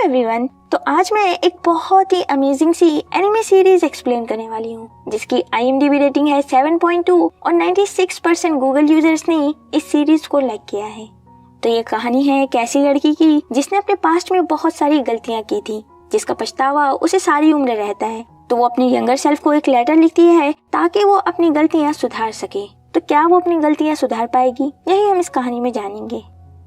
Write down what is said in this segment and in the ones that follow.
Everyone, तो आज मैं एक बहुत ही अमेजिंग सी एनिमे सीरीज एक्सप्लेन करने वाली हूँ जिसकी IMDb रेटिंग है 7.2 और 96% गूगल यूजर्स ने इस सीरीज को लाइक किया है। तो ये कहानी है एक ऐसी लड़की की जिसने अपने पास्ट में बहुत सारी गलतियाँ की थी, जिसका पछतावा उसे सारी उम्र रहता है। तो वो अपनी यंगर सेल्फ को एक लेटर लिखती है ताकि वो अपनी गलतियाँ सुधार सके। तो क्या वो अपनी गलतियाँ सुधार पाएगी, यही हम इस कहानी में जानेंगे।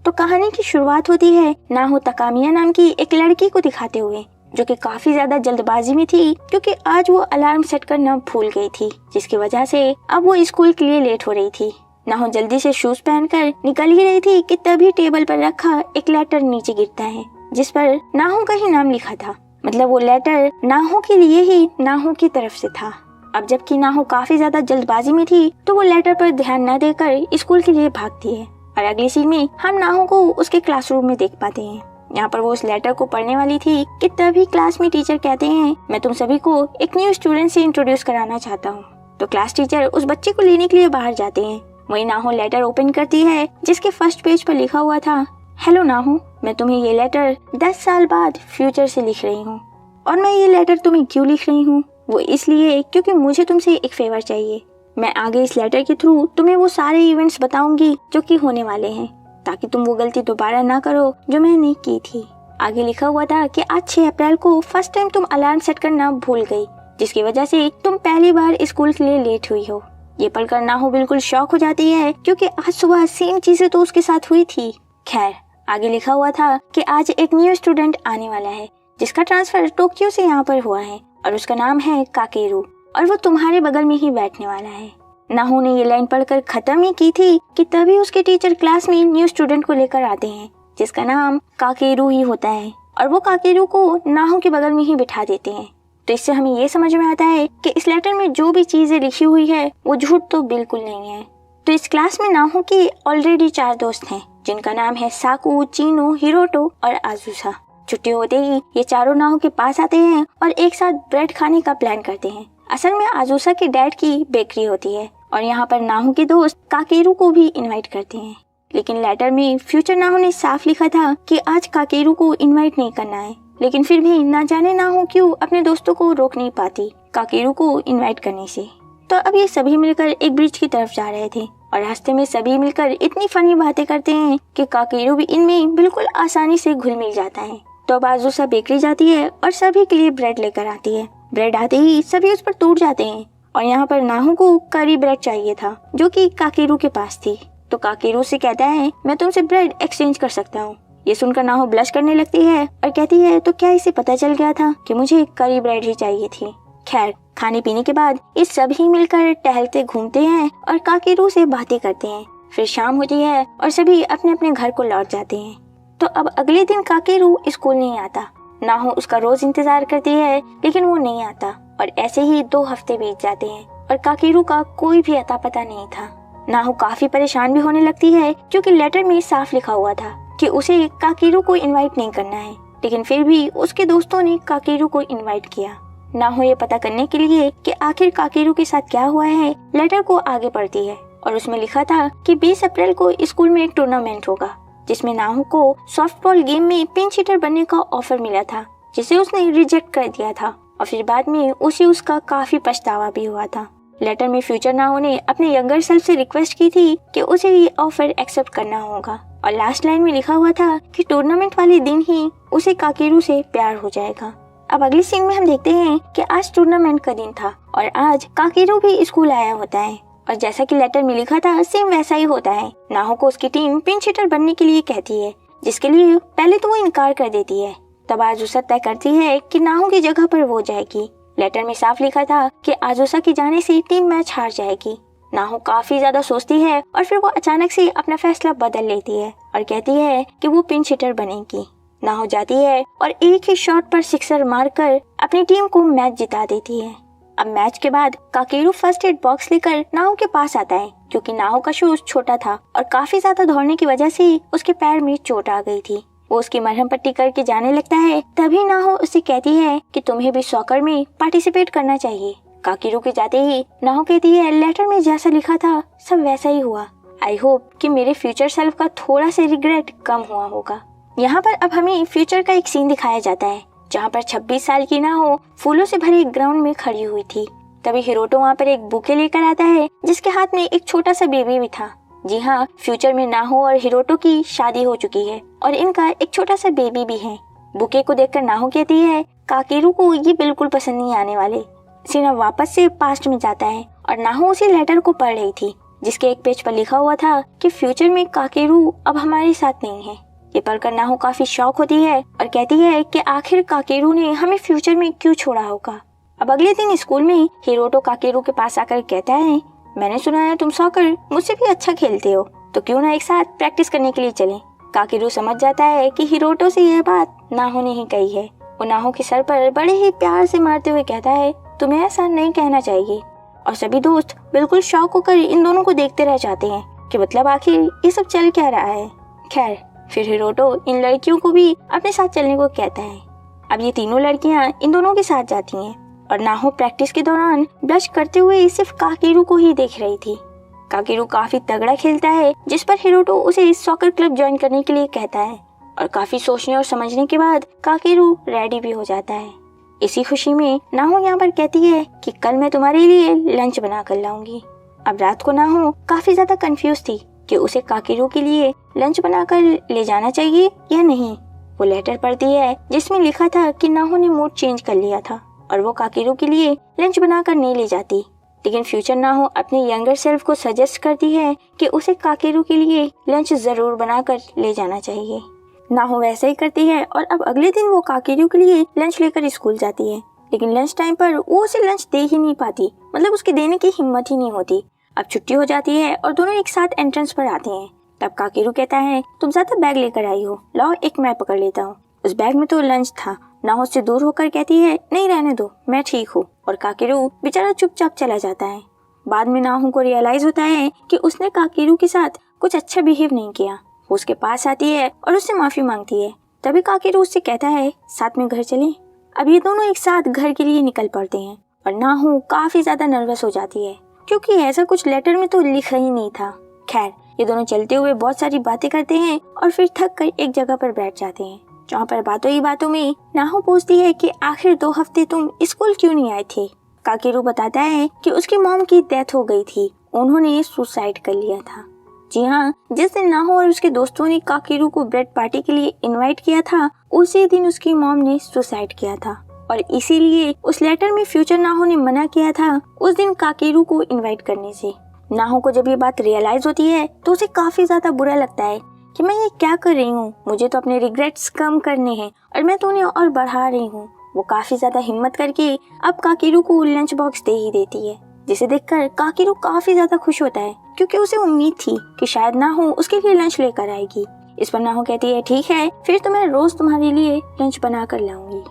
तो कहानी की शुरुआत होती है नाहो तकामिया नाम की एक लड़की को दिखाते हुए, जो कि काफी ज्यादा जल्दबाजी में थी क्योंकि आज वो अलार्म सेट करना भूल गई थी, जिसकी वजह से अब वो स्कूल के लिए लेट हो रही थी। नाहो जल्दी से शूज पहनकर निकल ही रही थी कि तभी टेबल पर रखा एक लेटर नीचे गिरता है जिस पर नाहो का ही नाम लिखा था। मतलब वो लेटर नाहो के लिए ही नाहो की तरफ से था। अब जबकि नाहो काफी ज्यादा जल्दबाजी में थी तो वो लेटर पर ध्यान न देकर स्कूल के लिए भागती है और अगली सीन में हम नाहो को उसके क्लासरूम में देख पाते हैं। यहाँ पर वो उस लेटर को पढ़ने वाली थी कि तभी क्लास में टीचर कहते हैं, मैं तुम सभी को एक न्यू स्टूडेंट से इंट्रोड्यूस कराना चाहता हूँ। तो क्लास टीचर उस बच्चे को लेने के लिए बाहर जाते हैं। वही नाहो लेटर ओपन करती है जिसके फर्स्ट पेज पर लिखा हुआ था, हेलो नाहो, मैं तुम्हें ये लेटर 10 साल बाद फ्यूचर से लिख रही हूँ। और मैं ये लेटर तुम्हें क्यों लिख रही हूँ, वो इसलिए क्योंकि मुझे तुमसे एक फेवर चाहिए। मैं आगे इस लेटर के थ्रू तुम्हें वो सारे इवेंट्स बताऊंगी जो कि होने वाले हैं, ताकि तुम वो गलती दोबारा ना करो जो मैंने की थी। आगे लिखा हुआ था कि आज 6 अप्रैल को फर्स्ट टाइम तुम अलार्म सेट करना भूल गई, जिसकी वजह से तुम पहली बार स्कूल के लिए लेट हुई हो। ये पढ़कर नाहो बिल्कुल शॉक हो जाती है क्योंकि आज सुबह सेम चीजें तो उसके साथ हुई थी। खैर, आगे लिखा हुआ था कि आज एक न्यू स्टूडेंट आने वाला है जिसका ट्रांसफर टोक्यो से यहाँ पर हुआ है और उसका नाम है काकेरू और वो तुम्हारे बगल में ही बैठने वाला है। नाहो ने ये लाइन पढ़कर खत्म ही की थी कि तभी उसके टीचर क्लास में न्यू स्टूडेंट को लेकर आते हैं जिसका नाम काकेरू ही होता है और वो काकेरू को नाहो के बगल में ही बिठा देते हैं। तो इससे हमें ये समझ में आता है कि इस लेटर में जो भी चीजें लिखी हुई है वो झूठ तो बिल्कुल नहीं है। तो इस क्लास में नाहो के ऑलरेडी 4 दोस्त हैं जिनका नाम है साकू, चिनो, हिरोटो और आजुसा। छुट्टी होते ही ये चारों नाहो के पास आते हैं और एक साथ ब्रेड खाने का प्लान करते हैं। असल में आजुसा के डैड की बेकरी होती है और यहाँ पर नाहो के दोस्त काकेरू को भी इनवाइट करते हैं। लेकिन लेटर में फ्यूचर नाहो ने साफ लिखा था कि आज काकेरू को इनवाइट नहीं करना है, लेकिन फिर भी ना जाने नाहो क्यों अपने दोस्तों को रोक नहीं पाती काकेरू को इनवाइट करने से। तो अब ये सभी मिलकर एक ब्रिज की तरफ जा रहे थे और रास्ते में सभी मिलकर इतनी फनी बातें करते हैं कि काकेरू भी इनमें बिल्कुल आसानी से घुल मिल जाता है। तो अब आजुसा बेकरी जाती है और सभी के लिए ब्रेड लेकर आती है। ब्रेड आते ही सभी उस पर टूट जाते हैं और यहाँ पर नाहो को करी ब्रेड चाहिए था जो कि काकेरू के पास थी। तो काकेरू से कहता है, मैं तुमसे ब्रेड एक्सचेंज कर सकता हूँ। ये सुनकर नाहो ब्लश करने लगती है और कहती है, तो क्या इसे पता चल गया था कि मुझे करी ब्रेड ही चाहिए थी। खैर, खाने पीने के बाद ये सभी मिलकर टहलते घूमते हैं और काकेरू से बातें करते हैं। फिर शाम होती है और सभी अपने अपने घर को लौट जाते हैं। तो अब अगले दिन काकेरू स्कूल नहीं आता। नाहो उसका रोज इंतजार करती है लेकिन वो नहीं आता और ऐसे ही 2 हफ्ते बीत जाते हैं और काकेरू का कोई भी अता पता नहीं था। नाहो काफी परेशान भी होने लगती है क्योंकि लेटर में साफ लिखा हुआ था कि उसे काकेरू को इनवाइट नहीं करना है, लेकिन फिर भी उसके दोस्तों ने काकेरू को इनवाइट किया। नाहो ये पता करने के लिए कि आखिर काकेरू के साथ क्या हुआ है, लेटर को आगे पढ़ती है और उसमें लिखा था कि 20 अप्रैल को स्कूल में एक टूर्नामेंट होगा जिसमें नाहो को सॉफ्टबॉल गेम में पिंच हिटर बनने का ऑफर मिला था, जिसे उसने रिजेक्ट कर दिया था और फिर बाद में उसे उसका काफी पछतावा भी हुआ था। लेटर में फ्यूचर नाहो ने अपने यंगर सेल्फ से रिक्वेस्ट की थी कि उसे ये ऑफर एक्सेप्ट करना होगा और लास्ट लाइन में लिखा हुआ था कि टूर्नामेंट वाले दिन ही उसे काकेरू से प्यार हो जाएगा। अब अगले सीन में हम देखते हैं कि आज टूर्नामेंट का दिन था और आज काकेरू भी स्कूल आया होता है और जैसा कि लेटर में लिखा था सेम वैसा ही होता है। नाहो को उसकी टीम पिंच हिटर बनने के लिए कहती है, जिसके लिए पहले तो वो इनकार कर देती है। तब आजुसा तय करती है कि नाहो की जगह पर वो जाएगी। लेटर में साफ लिखा था कि आजुसा के जाने से टीम मैच हार जाएगी। नाहो काफी ज्यादा सोचती है और फिर वो अचानक से अपना फैसला बदल लेती है और कहती है कि वो पिंच हिटर बनेगी। नाहो जाती है और एक ही शॉट पर सिक्सर मारकर अपनी टीम को मैच जिता देती है। अब मैच के बाद काकेरू फर्स्ट एड बॉक्स लेकर नाहो के पास आता है क्योंकि नाहो का शूज छोटा था और काफी ज्यादा दौड़ने की वजह से उसके पैर में चोट आ गई थी। वो उसकी मरहम पट्टी करके जाने लगता है। तभी नाहो उससे कहती है कि तुम्हें भी सॉकर में पार्टिसिपेट करना चाहिए। काकेरू के जाते ही नाहो कहती है, लेटर में जैसा लिखा था सब वैसा ही हुआ। आई होप कि मेरे फ्यूचर सेल्फ का थोड़ा सा रिग्रेट कम हुआ होगा। यहाँ पर अब हमें फ्यूचर का एक सीन दिखाया जाता है जहाँ पर 26 साल की नाहो फूलों से भरे एक ग्राउंड में खड़ी हुई थी। तभी हिरोटो वहाँ पर एक बुके लेकर आता है जिसके हाथ में एक छोटा सा बेबी भी था। जी हाँ, फ्यूचर में नाहो और हिरोटो की शादी हो चुकी है और इनका एक छोटा सा बेबी भी है। बुके को देखकर नाहो कहती है काकेरू को ये बिल्कुल पसंद नहीं आने वाले। सीना वापस से पास्ट में जाता है और नाहो उसी लेटर को पढ़ रही थी जिसके एक पेज पर लिखा हुआ था कि फ्यूचर में काकेरू अब हमारे साथ नहीं है। ये पढ़कर नाहो काफी शॉक होती है और कहती है कि आखिर काकेरू ने हमें फ्यूचर में क्यों छोड़ा होगा। अब अगले दिन स्कूल में हिरोटो काकेरू के पास आकर कहता है मैंने सुना है तुम सॉकर मुझसे भी अच्छा खेलते हो, तो क्यों ना एक साथ प्रैक्टिस करने के लिए चलें। काकेरू समझ जाता है कि हिरोटो से यह बात नाहो ने ही कही है। वो नाहो के सर पर बड़े ही प्यार से मारते हुए कहता है तुम्हें ऐसा नहीं कहना चाहिए। और सभी दोस्त बिल्कुल शॉक होकर इन दोनों को देखते रह जाते हैं कि मतलब आखिर ये सब चल क्या रहा है। खैर फिर हिरोटो इन लड़कियों को भी अपने साथ चलने को कहता है। अब ये तीनों लड़कियां इन दोनों के साथ जाती हैं और नाहो प्रैक्टिस के दौरान ब्लश करते हुए सिर्फ काकेरू को ही देख रही थी। काकेरू काफी तगड़ा खेलता है जिस पर हिरोटो उसे सॉकर क्लब ज्वाइन करने के लिए कहता है और काफी सोचने और समझने के बाद काकेरू रेडी भी हो जाता है। इसी खुशी में नाहो यहाँ पर कहती है कि कल मैं तुम्हारे लिए लंच बना कर लाऊंगी। अब रात को नाहो काफी ज्यादा कंफ्यूज थी कि उसे काकेरू के लिए लंच बनाकर ले जाना चाहिए या नहीं। वो लेटर पढ़ती है जिसमें लिखा था कि नाहो ने मूड चेंज कर लिया था और वो काकेरू के लिए लंच बनाकर नहीं ले जाती। लेकिन फ्यूचर नाहो अपने यंगर सेल्फ को सजेस्ट करती है कि उसे काकेरू के लिए लंच जरूर बनाकर ले जाना चाहिए। नाहो वैसे ही करती है और अब अगले दिन वो काकेरू के लिए लंच लेकर स्कूल जाती है। लेकिन लंच टाइम पर वो उसे लंच दे ही नहीं पाती, मतलब उसके देने की हिम्मत ही नहीं होती। अब छुट्टी हो जाती है और दोनों एक साथ एंट्रेंस पर आते हैं। तब काकेरू कहता है तुम ज्यादा बैग लेकर आई हो, लाओ एक मैं पकड़ लेता हूँ। उस बैग में तो लंच था। नाहो से दूर होकर कहती है नहीं रहने दो, मैं ठीक हूँ। और काकेरू बेचारा चुपचाप चला जाता है। बाद में नाहो को रियलाइज होता है कि उसने काकेरू के साथ कुछ अच्छा बिहेव नहीं किया। वो उसके पास आती है और उससे माफी मांगती है। तभी काकेरू उससे कहता है साथ में घर चलें। अब ये दोनों एक साथ घर के लिए निकल पड़ते हैं और नाहो काफी ज्यादा नर्वस हो जाती है क्योंकि ऐसा कुछ लेटर में तो लिखा ही नहीं था। खैर ये दोनों चलते हुए बहुत सारी बातें करते हैं और फिर थक कर एक जगह पर बैठ जाते हैं जहाँ पर बातों ही बातों में नाहो पूछती है कि आखिर 2 हफ्ते तुम स्कूल क्यों नहीं आए थे। काकेरू बताता है कि उसकी मॉम की डेथ हो गई थी, उन्होंने सुसाइड कर लिया था। जी हाँ, जिस दिन नाहो और उसके दोस्तों ने काकेरू को ब्रेड पार्टी के लिए इनवाइट किया था उसी दिन उसकी मॉम ने सुसाइड किया था और इसीलिए उस लेटर में फ्यूचर नाहो ने मना किया था उस दिन काकेरू को इनवाइट करने से। नाहो को जब ये बात रियलाइज होती है तो उसे काफी ज्यादा बुरा लगता है कि मैं ये क्या कर रही हूँ, मुझे तो अपने रिग्रेट्स कम करने हैं और मैं तो उन्हें और बढ़ा रही हूँ। वो काफी ज्यादा हिम्मत करके अब काकेरू को लंच बॉक्स दे ही देती है, जिसे देखकर काकेरू काफी ज्यादा खुश होता है क्योंकि उसे उम्मीद थी कि शायद नाहो उसके लिए लंच लेकर आएगी। इस पर नाहो कहती है ठीक है, फिर तो मैं रोज तुम्हारे लिए लंच बना कर लाऊंगी।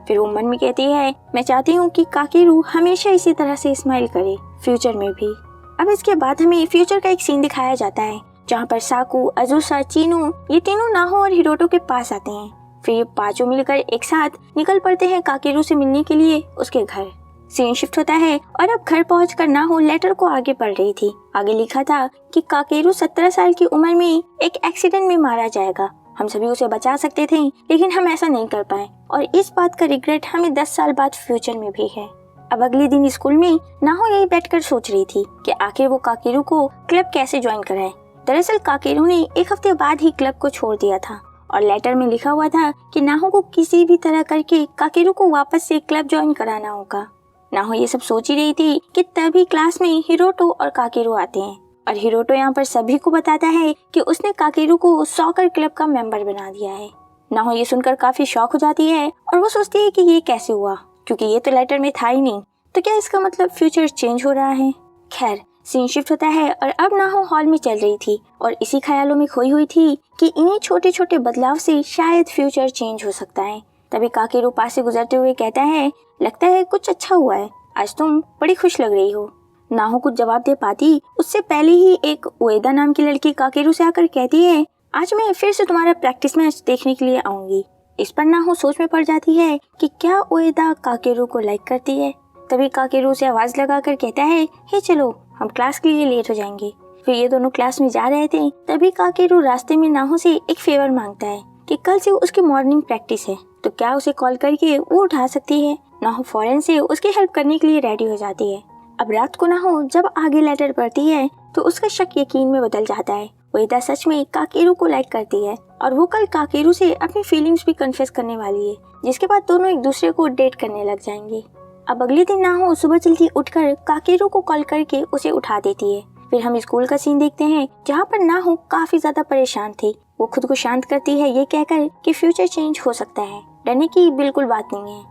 फिर वो मन में कहती है मैं चाहती हूँ कि काकेरू हमेशा इसी तरह से स्माइल करे, फ्यूचर में भी। अब इसके बाद हमें फ्यूचर का एक सीन दिखाया जाता है जहाँ पर साकू, अजुसा, चीनू ये तीनों नाहो और हिरोटो के पास आते हैं। फिर ये पांचों मिलकर एक साथ निकल पड़ते हैं काकेरू से मिलने के लिए उसके घर। सीन शिफ्ट होता है और अब घर पहुंचकर नाहो लेटर को आगे पढ़ रही थी। आगे लिखा था कि काकेरू 17 साल की उम्र में एक एक्सीडेंट में मारा जाएगा। हम सभी उसे बचा सकते थे लेकिन हम ऐसा नहीं कर पाए और इस बात का रिग्रेट हमें 10 साल बाद फ्यूचर में भी है। अब अगले दिन स्कूल में नाहो यही बैठकर सोच रही थी कि आखिर वो काकेरू को क्लब कैसे ज्वाइन कराए। दरअसल काकेरू ने 1 हफ्ते बाद ही क्लब को छोड़ दिया था और लेटर में लिखा हुआ था कि नाहो को किसी भी तरह करके काकेरू को वापस से क्लब ज्वाइन कराना होगा। नाहो ये सब सोच ही रही थी कि तभी क्लास में हिरोटो और काकेरू आते हैं और हिरोटो यहाँ पर सभी को बताता है कि उसने काकेरू को सॉकर क्लब का मेंबर बना दिया है। नाहो ये सुनकर काफी शॉक हो जाती है और वो सोचती है कि ये कैसे हुआ, क्योंकि ये तो लेटर में था ही नहीं, तो क्या इसका मतलब फ्यूचर चेंज हो रहा है। खैर सीन शिफ्ट होता है और अब नाहो हॉल में चल रही थी और इसी ख्यालों में खोई हुई थी कि इन्हीं छोटे छोटे बदलाव से शायद फ्यूचर चेंज हो सकता है। तभी काकेरू पास से गुजरते हुए कहता है लगता है कुछ अच्छा हुआ है, आज तुम बड़ी खुश लग रही हो। नाहो कुछ जवाब दे पाती उससे पहले ही एक उएदा नाम की लड़की काकेरू से आकर कहती है आज मैं फिर से तुम्हारा प्रैक्टिस मैच देखने के लिए आऊंगी। इस पर नाहो सोच में पड़ जाती है कि क्या उएदा काकेरू को लाइक करती है। तभी काकेरू से आवाज लगाकर कहता है हे चलो हम क्लास के लिए लेट हो जाएंगे। फिर ये दोनों क्लास में जा रहे थे तभी काकेरू रास्ते में नाहो से एक फेवर मांगता है कि कल से उसकी मॉर्निंग प्रैक्टिस है, तो क्या उसे कॉल करके वो उठा सकती है। नाहो फौरन से उसकी हेल्प करने के लिए रेडी हो जाती है। अब रात को नाहो जब आगे लेटर पढ़ती है तो उसका शक यकीन में बदल जाता है। उएदा सच में काकेरू को लाइक करती है और वो कल काकेरू से अपनी फीलिंग्स भी कन्फेस करने वाली है, जिसके बाद दोनों एक दूसरे को डेट करने लग जाएंगे। अब अगले दिन नाहो सुबह जल्दी उठकर काकेरू को कॉल करके उसे उठा देती है। फिर हम स्कूल का सीन देखते हैं जहाँ पर नाहो काफी ज्यादा परेशान थी। वो खुद को शांत करती है ये कहकर कि फ्यूचर चेंज हो सकता है, डरने की बिल्कुल बात नहीं है।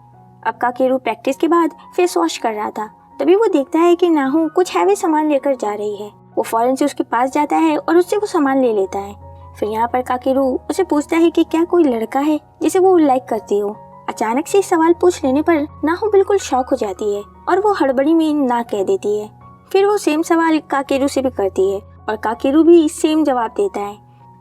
अब काकेरू प्रैक्टिस के बाद फेस वॉश कर रहा था, तभी वो देखता है कि नाहो कुछ हैवी सामान लेकर जा रही है। वो फौरन से उसके पास जाता है और उससे वो सामान ले लेता है। फिर यहाँ पर काकेरू उसे पूछता है कि क्या कोई लड़का है जिसे वो लाइक करती हो। अचानक से सवाल पूछ लेने पर नाहो बिल्कुल शॉक हो जाती है और वो हड़बड़ी में ना कह देती है। फिर वो सेम सवाल काकेरू से भी करती है और काकेरू भी सेम जवाब देता है।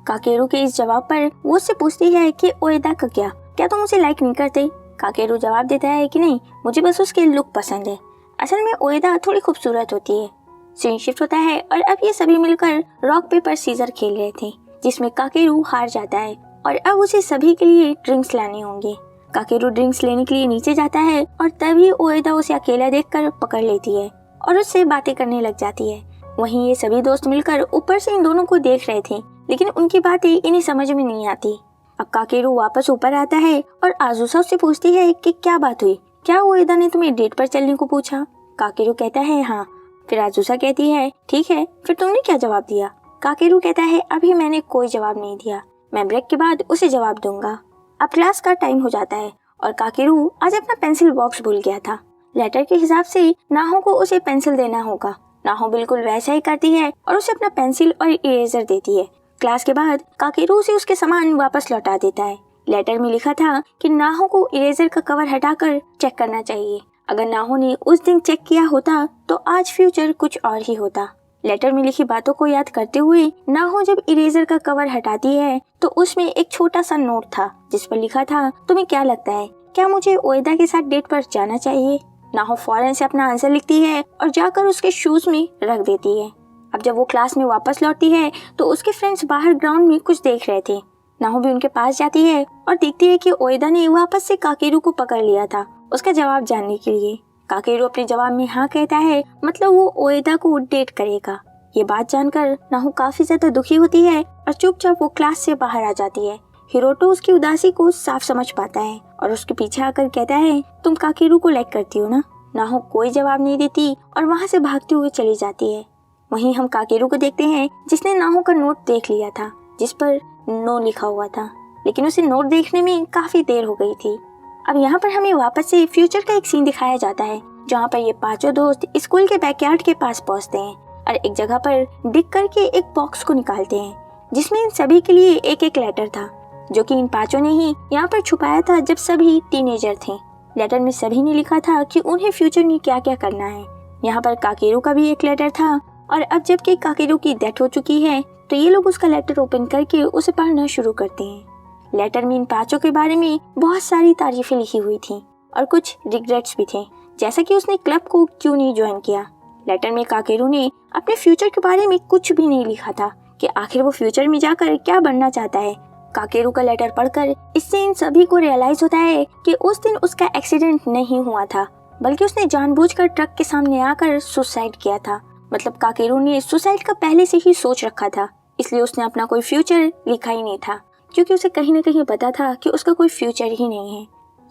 काकेरू के इस जवाब पर वो उससे पूछती है कि ओएदा का क्या तुम उसे लाइक नहीं करते। काकेरू जवाब देता है कि नहीं, मुझे बस उसके लुक पसंद है। असल में ओएदा थोड़ी खूबसूरत होती है। सीन शिफ्ट होता है और अब ये सभी मिलकर रॉक पेपर सीजर खेल रहे थे, जिसमें काकेरू हार जाता है और अब उसे सभी के लिए ड्रिंक्स लाने होंगे। काकेरू ड्रिंक्स लेने के लिए नीचे जाता है और तभी ओएदा उसे अकेला देखकर पकड़ लेती है और उससे बातें करने लग जाती है। वहीं ये सभी दोस्त मिलकर ऊपर से इन दोनों को देख रहे थे, लेकिन उनकी बातें इन्हें समझ में नहीं आती। अब काकेरू वापस ऊपर आता है और आजुसा उससे पूछती है कि क्या बात हुई, क्या ओएदा ने तुम्हें डेट पर चलने को पूछा। काकेरू कहता है हाँ। फिर आजुसा कहती है ठीक है, फिर तुमने क्या जवाब दिया। काकेरू कहता है अभी मैंने कोई जवाब नहीं दिया, मैं ब्रेक के बाद उसे जवाब दूंगा। अब क्लास का टाइम हो जाता है और काकेरू आज अपना पेंसिल बॉक्स भूल गया था। लेटर के हिसाब से नाहो को उसे पेंसिल देना होगा। नाहो बिल्कुल वैसा ही करती है और उसे अपना पेंसिल और इरेजर देती है। क्लास के बाद काकेरू उसे उसके सामान वापस लौटा देता है। लेटर में लिखा था कि नाहो को इरेजर का कवर हटाकर चेक करना चाहिए। अगर नाहो ने उस दिन चेक किया होता तो आज फ्यूचर कुछ और ही होता। लेटर में लिखी बातों को याद करते हुए नाहो जब इरेजर का कवर हटाती है तो उसमें एक छोटा सा नोट था जिस पर लिखा था तुम्हें क्या लगता है, क्या मुझे ओएदा के साथ डेट पर जाना चाहिए। नाहो फौरन से अपना आंसर लिखती है और जाकर उसके शूज में रख देती है। अब जब वो क्लास में वापस लौटती है तो उसके फ्रेंड्स बाहर ग्राउंड में कुछ देख रहे थे। नाहो भी उनके पास जाती है और देखती है कि ओएदा ने वापस से काकेरू को पकड़ लिया था उसका जवाब जानने के लिए। काकेरू अपने जवाब में हाँ कहता है, मतलब वो ओएदा को डेट करेगा। ये बात जानकर नाहो काफी ज्यादा दुखी होती है और चुपचाप वो क्लास से बाहर आ जाती है। हिरोटो उसकी उदासी को साफ समझ पाता है और उसके पीछे आकर कहता है तुम काकेरू को लाइक करती हो ना। नाहो कोई जवाब नहीं देती और वहाँ से भागते हुए चली जाती है। वहीं हम काकेरू को देखते हैं जिसने नाहो का नोट देख लिया था जिस पर नो लिखा हुआ था, लेकिन उसे नोट देखने में काफी देर हो गई थी। अब यहाँ पर हमें वापस से फ्यूचर का एक सीन दिखाया जाता है जहाँ पर ये पांचों दोस्त स्कूल के बैकयार्ड के पास पहुँचते हैं और एक जगह पर डिग करके एक बॉक्स को निकालते हैं जिसमें इन सभी के लिए एक एक लेटर था जो कि इन पांचों ने ही यहाँ पर छुपाया था जब सभी टीनेजर थे। लेटर में सभी ने लिखा था कि उन्हें फ्यूचर में क्या क्या करना है। यहाँ पर काकेरू का भी एक लेटर था और अब जबकि काकेरू की डेथ हो चुकी है तो ये लोग उसका लेटर ओपन करके उसे पढ़ना शुरू करते हैं। लेटर में इन पांचों के बारे में बहुत सारी तारीफें लिखी हुई थी और कुछ रिग्रेट्स भी थे, जैसा कि उसने क्लब को क्यों नहीं ज्वाइन किया। लेटर में काकेरू ने अपने फ्यूचर के बारे में कुछ भी नहीं लिखा था कि आखिर वो फ्यूचर में जाकर क्या बनना चाहता है। काकेरू का लेटर पढ़कर इससे इन सभी को रियलाइज होता है कि उस दिन उसका एक्सीडेंट नहीं हुआ था, बल्कि उसने जानबूझकर ट्रक के सामने आकर सुसाइड किया था। मतलब काकेरू ने सुसाइड का पहले से ही सोच रखा था, इसलिए उसने अपना कोई फ्यूचर लिखा ही नहीं था, क्योंकि उसे कहीं न कहीं पता था कि उसका कोई फ्यूचर ही नहीं है।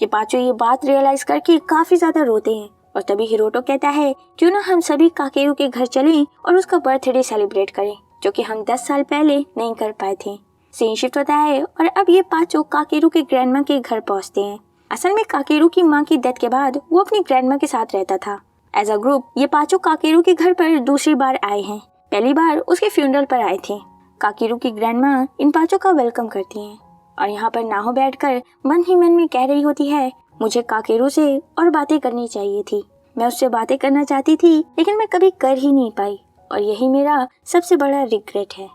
ये पांचों ये बात रियलाइज करके काफी ज्यादा रोते हैं और तभी हिरोटो कहता है क्यों ना हम सभी काकेरू के घर चलें और उसका बर्थडे सेलिब्रेट करें, जो कि हम 10 साल पहले नहीं कर पाए थे। सीन शिफ्ट होता है और अब ये पांचों काकेरू के ग्रैंडमा के घर पहुंचते हैं। असल में काकेरू की मां की डेथ के बाद वो अपनी ग्रैंडमा के साथ रहता था। एज अ ग्रुप ये पांचों काकेरू के घर पर दूसरी बार आए हैं। पहली बार उसके फ्यूनरल पर आए थे। काकेरू की ग्रैंडमा इन पांचों का वेलकम करती हैं और यहाँ पर नाहो बैठकर मन ही मन में कह रही होती है मुझे काकेरू से और बातें करनी चाहिए थी। मैं उससे बातें करना चाहती थी लेकिन मैं कभी कर ही नहीं पाई और यही मेरा सबसे बड़ा रिग्रेट है।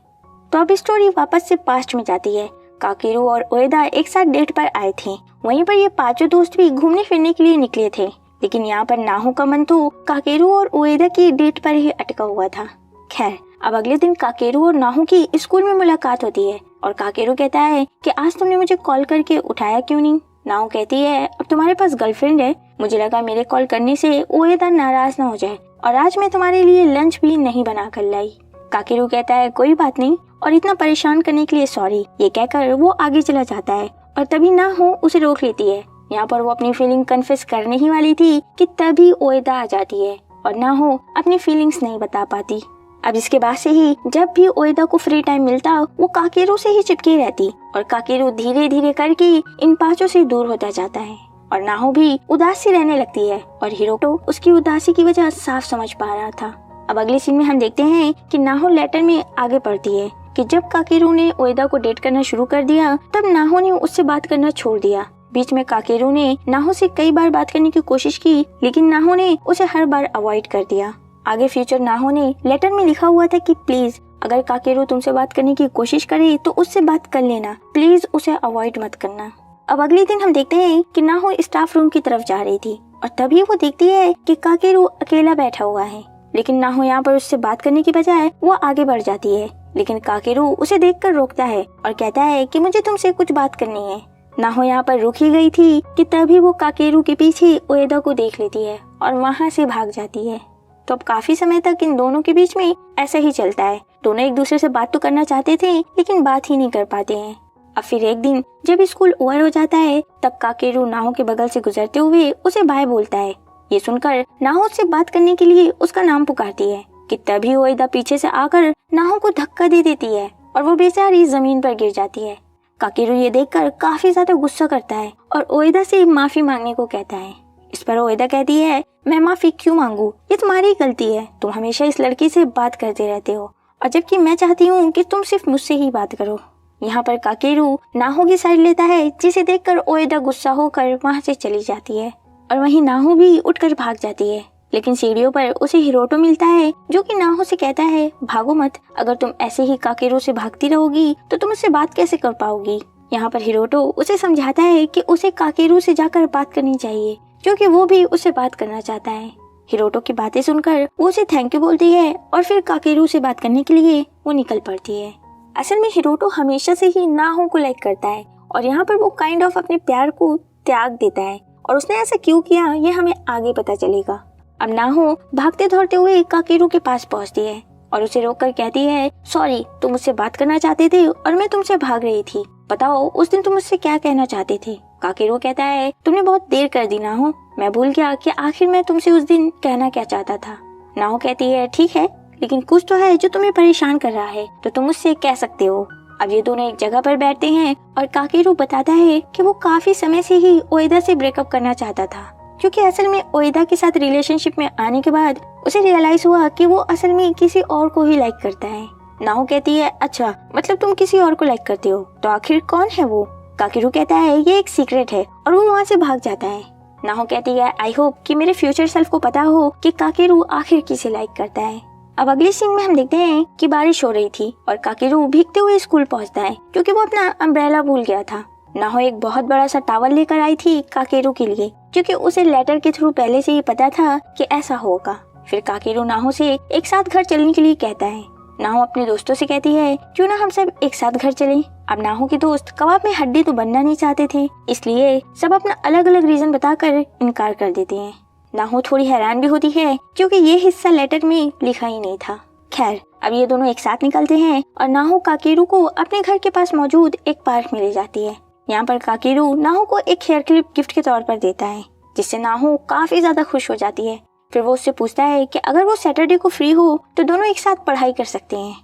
तो अब स्टोरी वापस से पास्ट में जाती है। काकेरू और ओएदा एक साथ डेट पर आए थे। वहीं पर ये पांचों दोस्त भी घूमने फिरने के लिए निकले थे, लेकिन यहाँ पर नाहो का मन तो काकेरू और ओएदा की डेट पर ही अटका हुआ था। खैर अब अगले दिन काकेरू और नाहो की स्कूल में मुलाकात होती है और काकेरू कहता है कि आज तुमने मुझे कॉल करके उठाया क्यों नहीं। नाहो कहती है अब तुम्हारे पास गर्लफ्रेंड है, मुझे लगा मेरे कॉल करने से उएदा नाराज ना हो जाए और आज मैं तुम्हारे लिए लंच भी नहीं बना कर लाई। काकेरू कहता है कोई बात नहीं और इतना परेशान करने के लिए सॉरी। ये कहकर वो आगे चला जाता है और तभी नाहो उसे रोक लेती है। यहाँ पर वो अपनी फीलिंग कन्फेस करने ही वाली थी कि तभी उएदा आ जाती है और नाहो अपनी फीलिंग्स नहीं बता पाती। अब इसके बाद से ही जब भी उएदा को फ्री टाइम मिलता वो काकेरू से ही चिपकी रहती और काकेरू धीरे धीरे करके इन पांचों से दूर होता जाता है और नाहो भी उदास सी रहने लगती है और हिरोटो उसकी उदासी की वजह साफ समझ पा रहा था। अब अगले सीन में हम देखते हैं कि नाहो लेटर में आगे बढ़ती है कि जब काकेरू ने उएदा को डेट करना शुरू कर दिया तब नाहो ने उससे बात करना छोड़ दिया। बीच में काकेरू ने नाहो से कई बार बात करने की कोशिश की लेकिन नाहो ने उसे हर बार अवॉइड कर दिया। आगे फ्यूचर नाहो ने लेटर में लिखा हुआ था कि प्लीज अगर काकेरू तुमसे बात करने की कोशिश करे तो उससे बात कर लेना, प्लीज उसे अवॉइड मत करना। अब अगले दिन हम देखते हैं कि नाहो स्टाफ रूम की तरफ जा रही थी और तभी वो देखती है कि काकेरू अकेला बैठा हुआ है, लेकिन नाहो यहाँ पर उससे बात करने की बजाय वो आगे बढ़ जाती है। लेकिन काकेरू उसे देखकर रोकता है और कहता है कि मुझे तुमसे कुछ बात करनी है। नाहो यहाँ पर रुक ही गई थी कि तभी वो काकेरू के पीछे उएदा को देख लेती है और वहाँ से भाग जाती है। तो अब काफी समय तक इन दोनों के बीच में ऐसा ही चलता है। दोनों एक दूसरे से बात तो करना चाहते थे लेकिन बात ही नहीं कर पाते हैं। अब फिर एक दिन जब स्कूल ओवर हो जाता है तब काकेरू नाहो के बगल से गुजरते हुए उसे बाय बोलता है। ये सुनकर नाहो उससे बात करने के लिए उसका नाम पुकारती है कि तभी उएदा पीछे से आकर नाहो को धक्का दे देती है और वो बेचारी जमीन पर गिर जाती है। काकेरू ये देखकर काफी ज्यादा गुस्सा करता है और उएदा से माफी मांगने को कहता है। इस पर उएदा कहती है मैं माफी क्यों मांगू, ये तुम्हारी गलती है, तुम हमेशा इस लड़की से बात करते रहते हो और जबकि मैं चाहती हूँ कि तुम सिर्फ मुझसे ही बात करो। यहाँ पर काकेरू नाहो की साइड लेता है जिसे देखकर उएदा गुस्सा होकर वहाँ से चली जाती है और वहीं नाहो भी उठकर भाग जाती है। लेकिन सीढ़ियों पर उसे हिरोटो मिलता है जो कि नाहो से कहता है भागो मत, अगर तुम ऐसे ही काकेरू से भागती रहोगी तो तुम उससे बात कैसे कर पाओगी। यहाँ पर हिरोटो उसे समझाता है कि उसे काकेरू से जाकर बात करनी चाहिए क्योंकि वो भी उससे बात करना चाहता है। हिरोटो की बातें सुनकर वो उसे थैंक यू बोलती है और फिर काकेरू से बात करने के लिए वो निकल पड़ती है। असल में हिरोटो हमेशा से ही नाहो को लाइक करता है और यहाँ पर वो काइंड ऑफ अपने प्यार को त्याग देता है और उसने ऐसा क्यों किया ये हमें आगे पता चलेगा। अब नाहो भागते दौड़ते हुए काकेरू के पास पहुँचती है और उसे रोककर कहती है सॉरी, तुम मुझसे बात करना चाहते थे और मैं तुमसे भाग रही थी, बताओ उस दिन तुम मुझसे क्या कहना चाहते थे। काकेरू कहता है तुमने बहुत देर कर दी नाहो, मैं भूल गया कि आखिर मैं तुमसे उस दिन कहना क्या चाहता था। नाहो कहती है ठीक है, लेकिन कुछ तो है जो तुम्हें परेशान कर रहा है तो तुम मुझसे कह सकते हो। अब ये दोनों एक जगह पर बैठते हैं और काकेरू बताता है कि वो काफी समय से ही उएदा से ब्रेकअप करना चाहता था क्योंकि असल में उएदा के साथ रिलेशनशिप में आने के बाद उसे रियलाइज हुआ कि वो असल में किसी और को ही लाइक करता है। नाहो कहती है अच्छा, मतलब तुम किसी और को लाइक करते हो, तो आखिर कौन है वो। काकेरू कहता है ये एक सीक्रेट है और वो वहाँ से भाग जाता है। नाहो कहती है आई होप कि मेरे फ्यूचर सेल्फ को पता हो कि काकेरू आखिर किसे लाइक करता है। अब अगले सीन में हम देखते हैं कि बारिश हो रही थी और काकेरू भीगते हुए स्कूल पहुंचता है क्योंकि वो अपना अम्ब्रेला भूल गया था। नाहो एक बहुत बड़ा सा टॉवल लेकर आई थी काकेरू के लिए क्योंकि उसे लेटर के थ्रू पहले से ही पता था कि ऐसा होगा। फिर काकेरू नाहो से एक साथ घर चलने के लिए कहता है। नाहो अपने दोस्तों से कहती है क्यों ना हम सब एक साथ घर चलें। अब नाहो के दोस्त कबाब में हड्डी तो बनना नहीं चाहते थे, इसलिए सब अपना अलग अलग रीजन बताकर इनकार कर देते हैं। नाहो थोड़ी हैरान भी होती है क्योंकि ये हिस्सा लेटर में लिखा ही नहीं था। खैर अब ये दोनों एक साथ निकलते हैं और नाहो काकेरू को अपने घर के पास मौजूद एक पार्क में ले जाती है। यहाँ पर काकेरू नाहो को एक हेयर क्लिप गिफ्ट के तौर पर देता है जिससे नाहो काफी ज्यादा खुश हो जाती है। फिर वो उससे पूछता है कि अगर वो सैटरडे को फ्री हो तो दोनों एक साथ पढ़ाई कर सकते हैं।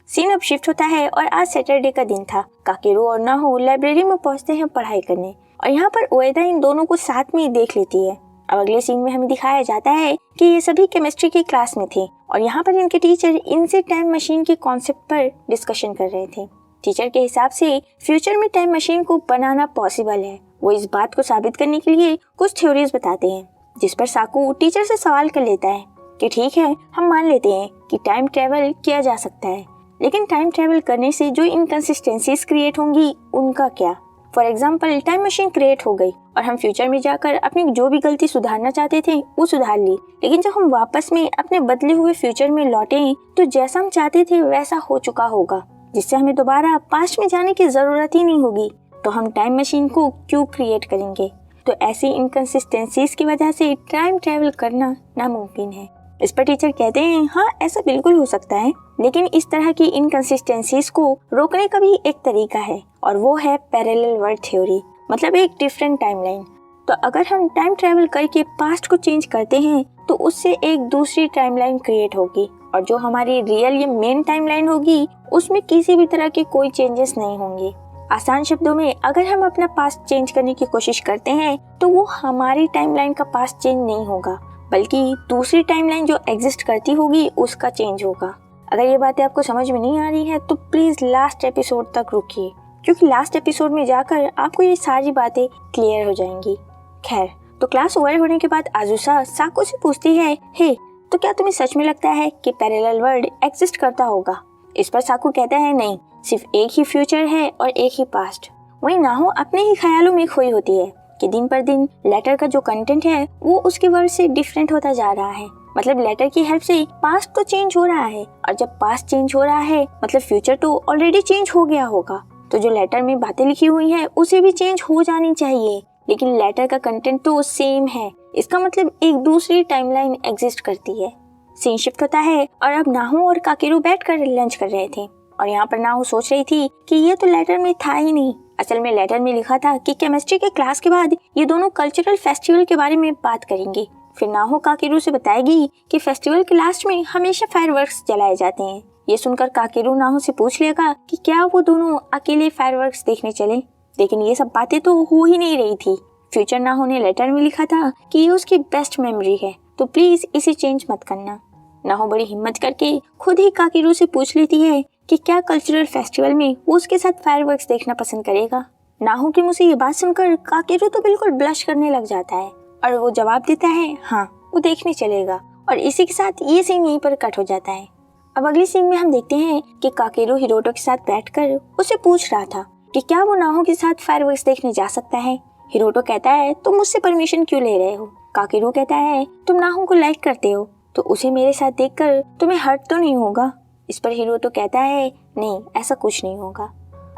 सीन अब शिफ्ट होता है और आज सैटरडे का दिन था। काकेरू और नाहो लाइब्रेरी में पहुंचते हैं पढ़ाई करने और यहाँ पर उएदा इन दोनों को साथ में देख लेती है। अब अगले सीन में हमें दिखाया जाता है कि ये सभी केमिस्ट्री की क्लास में थे और यहाँ पर इनके टीचर इनसे टाइम मशीन के कॉन्सेप्ट पर डिस्कशन कर रहे थे। टीचर के हिसाब से फ्यूचर में टाइम मशीन को बनाना पॉसिबल है। वो इस बात को साबित करने के लिए कुछ थ्योरीज बताते हैं जिस पर साकू टीचर से सवाल कर लेता है कि ठीक है, हम मान लेते हैं कि टाइम ट्रेवल किया जा सकता है, लेकिन टाइम ट्रेवल करने से जो इनकंसिस्टेंसीज क्रिएट होंगी उनका क्या। For example time machine create हो गई और हम फ्यूचर में जाकर अपनी जो भी गलती सुधारना चाहते थे वो सुधार ली, लेकिन जब हम वापस में अपने बदले हुए फ्यूचर में लौटे तो जैसा हम चाहते थे वैसा हो चुका होगा। जिससे हमें दोबारा पास्ट में जाने की ज़रूरत ही नहीं होगी, तो हम टाइम मशीन को क्यों क्रिएट करेंगे। तो ऐसी इनकन्सिस्टेंसीज की वजह से टाइम ट्रैवल करना नामुमकिन है। इस पर टीचर कहते हैं हाँ ऐसा बिल्कुल हो सकता है, लेकिन इस तरह की इनकन्सिस्टेंसीज को रोकने का भी एक तरीका है, और वो है पैरेलल वर्ल्ड थ्योरी, मतलब एक डिफरेंट टाइमलाइन। तो अगर हम टाइम ट्रैवल करके पास्ट को चेंज करते हैं तो उससे एक दूसरी टाइमलाइन क्रिएट होगी, और जो हमारी रियल या मेन टाइमलाइन होगी उसमें किसी भी तरह के कोई चेंजेस नहीं होंगे। आसान शब्दों में अगर हम अपना पास्ट चेंज करने की कोशिश करते हैं तो वो हमारी टाइमलाइन का पास्ट चेंज नहीं होगा, बल्कि दूसरी टाइमलाइन जो एग्जिस्ट करती होगी उसका चेंज होगा। अगर ये बातें आपको समझ में नहीं आ रही है तो प्लीज लास्ट एपिसोड तक रुकिए, क्योंकि लास्ट एपिसोड में जाकर आपको ये सारी बातें क्लियर हो जाएंगी। खैर, तो क्लास ओवर होने के बाद आजुसा साकू से पूछती है, हे तो क्या तुम्हें सच में लगता है कि पैरेलल वर्ल्ड एग्जिस्ट करता होगा। इस पर साकू कहता है नहीं, सिर्फ एक ही फ्यूचर है और एक ही पास्ट। वहीं नाहो अपने ही ख्यालों में खोई होती है कि दिन पर दिन लेटर का जो कंटेंट है वो उसके वर्ड से डिफरेंट होता जा रहा है। मतलब लेटर की हेल्प से पास्ट तो चेंज हो रहा है, और जब पास्ट चेंज हो रहा है मतलब फ्यूचर तो ऑलरेडी चेंज हो गया होगा। तो जो लेटर में बातें लिखी हुई है उसे भी चेंज हो जानी चाहिए, लेकिन लेटर का कंटेंट तो सेम है। इसका मतलब एक दूसरी टाइमलाइन एग्जिस्ट करती है। सीन शिफ्ट होता है और अब नाहो और काकेरू बैठकर लंच कर रहे थे, और यहाँ पर नाहो सोच रही थी कि ये तो लेटर में था ही नहीं। असल में लेटर में लिखा था कि केमिस्ट्री के क्लास के बाद ये दोनों कल्चरल फेस्टिवल के बारे में बात करेंगे। फिर नाहो काकेरू से बताएगी कि फेस्टिवल के लास्ट में हमेशा फायरवर्क्स जलाए जाते हैं। ये सुनकर काकेरू नाहो से पूछ लेगा कि क्या वो दोनों अकेले फायरवर्क्स देखने चले, लेकिन ये सब बातें तो हो ही नहीं रही थी। फ्यूचर नाहो ने लेटर में लिखा था कि ये उसकी बेस्ट मेमोरी है, तो प्लीज इसे चेंज मत करना। नाहो बड़ी हिम्मत करके खुद ही काकेरू से पूछ लेती है कि क्या कल्चरल फेस्टिवल में वो उसके साथ फायरवर्क्स देखना पसंद करेगा। नाहो के मुंह से ये बात सुनकर काकेरू तो बिल्कुल ब्लश करने लग जाता है, और वो जवाब देता है हाँ वो देखने चलेगा, और इसी के साथ ये सीन यहीं पर कट हो जाता है। अब अगली सीन में हम देखते हैं कि काकेरू हिरोटो के साथ बैठकर उसे पूछ रहा था कि क्या वो नाहो के साथ फायरवर्क्स देखने जा सकता है। हिरोटो कहता है तुम मुझसे परमिशन क्यों ले रहे हो। काकेरू कहता है तुम नाहो को लाइक करते हो तो उसे मेरे साथ देखकर तुम्हें हर्ट तो नहीं होगा। इस पर हिरोटो कहता है नहीं ऐसा कुछ नहीं होगा।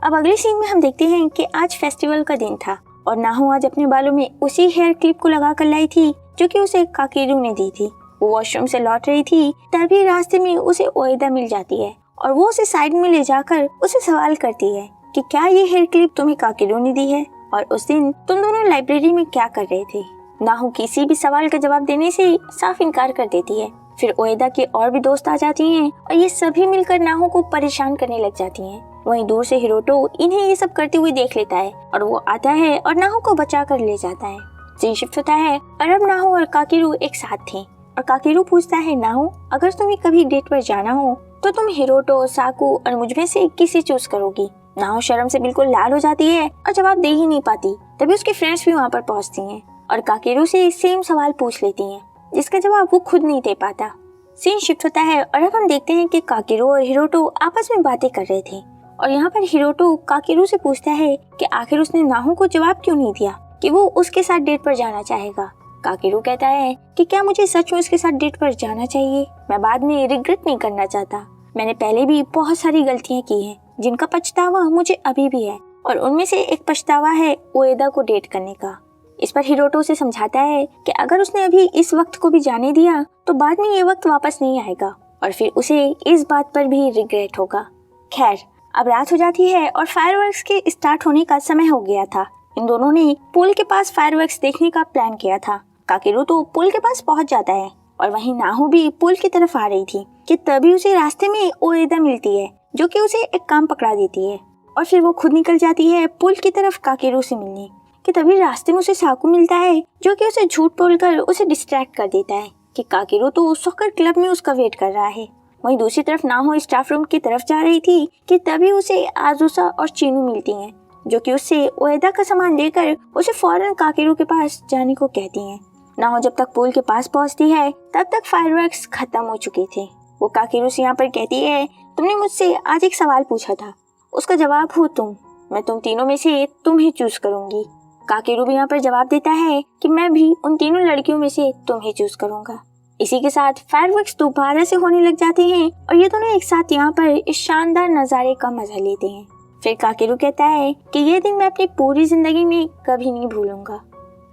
अब अगले सीन में हम देखते हैं कि आज फेस्टिवल का दिन था, और नाहो आज अपने बालों में उसी हेयर क्लिप को लगा कर लाई थी जो कि उसे काकेरू ने दी थी। वो वॉशरूम से लौट रही थी, तभी रास्ते में उसे ओएदा मिल जाती है, और वो उसे साइड में ले जाकर उसे सवाल करती है कि क्या ये हेयर क्लिप तुम्हें काकेरू ने दी है, और उस दिन तुम दोनों लाइब्रेरी में क्या कर रहे थे। नाहो किसी भी सवाल का जवाब देने से साफ इनकार कर देती है। फिर ओएदा के और भी दोस्त आ जाती हैं, और ये सभी मिलकर नाहो को परेशान करने लग जाती हैं। वहीं दूर से हिरोटो इन्हें ये सब करते हुए देख लेता है, और वो आता है और नाहो को बचा कर ले जाता है। सीन शिफ्ट होता है और अब नाहो और काकेरू एक साथ थे, और काकेरू पूछता है नाहो अगर तुम्हें कभी डेट पर जाना हो तो तुम हिरोटो, साकू और मुझमें से किसे चूज करोगी। नाहो शर्म से बिल्कुल लाल हो जाती है और जवाब दे ही नहीं पाती। तभी उसके फ्रेंड्स भी वहाँ पर पहुँचती हैं और काकेरू से सेम सवाल पूछ लेती हैं, जिसका जवाब वो खुद नहीं दे पाता। सीन शिफ्ट होता है और अब हम देखते हैं कि काकेरू और हिरोटो आपस में बातें कर रहे थे, और यहाँ पर हिरोटो काकेरू से पूछता है कि आखिर उसने नाहो को जवाब क्यों नहीं दिया कि वो उसके साथ डेट पर जाना चाहेगा। काकेरू कहता है कि क्या मुझे सच में उसके साथ डेट पर जाना चाहिए, मैं बाद में रिग्रेट नहीं करना चाहता। मैंने पहले भी बहुत सारी गलतियाँ की हैं जिनका पछतावा मुझे अभी भी है, और उनमें से एक पछतावा है ओएदा को डेट करने का। इस पर हिरोटो से समझाता है कि अगर उसने अभी इस वक्त को भी जाने दिया तो बाद में ये वक्त वापस नहीं आएगा, और फिर उसे इस बात पर भी रिग्रेट होगा। खैर, अब रात हो जाती है और फायरवर्क्स के स्टार्ट होने का समय हो गया था। इन दोनों ने पुल के पास फायरवर्क्स देखने का प्लान किया था। काकेरू तो पुल के पास पहुंच जाता है, और वहीं नाहो भी पुल की तरफ आ रही थी कि तभी उसे रास्ते में ओएदा मिलती है जो कि उसे एक काम पकड़ा देती है, और फिर वो खुद निकल जाती है पुल की तरफ काकेरू से मिलने। कि तभी रास्ते में उसे साकू मिलता है जो कि उसे झूठ बोलकर उसे डिस्ट्रैक्ट कर देता है कि काकेरू तो सॉकर क्लब में उसका वेट कर रहा है। वहीं दूसरी तरफ नाहो स्टाफ रूम की तरफ जा रही थी कि तभी उसे आजुसा और चीनू मिलती हैं जो कि उससे ओएदा का सामान लेकर उसे फौरन काकेरू के पास जाने को कहती हैं। नाहो जब तक पुल के पास पहुंचती है तब तक फायरवर्क्स खत्म हो चुके थे। वो काकेरू से यहाँ पर कहती है तुमने मुझसे आज एक सवाल पूछा था, उसका जवाब हो तुम। मैं तुम तीनों में से तुम्हें चूज करूंगी। काकेरू भी यहाँ पर जवाब देता है कि मैं भी उन तीनों लड़कियों में से तुम्हें चूज करूंगा। इसी के साथ फायरवर्क्स दोबारा से होने लग जाते हैं और ये दोनों एक साथ यहाँ पर इस शानदार नज़ारे का मजा लेते हैं। फिर काकेरू कहता है कि ये दिन मैं अपनी पूरी जिंदगी में कभी नहीं भूलूंगा।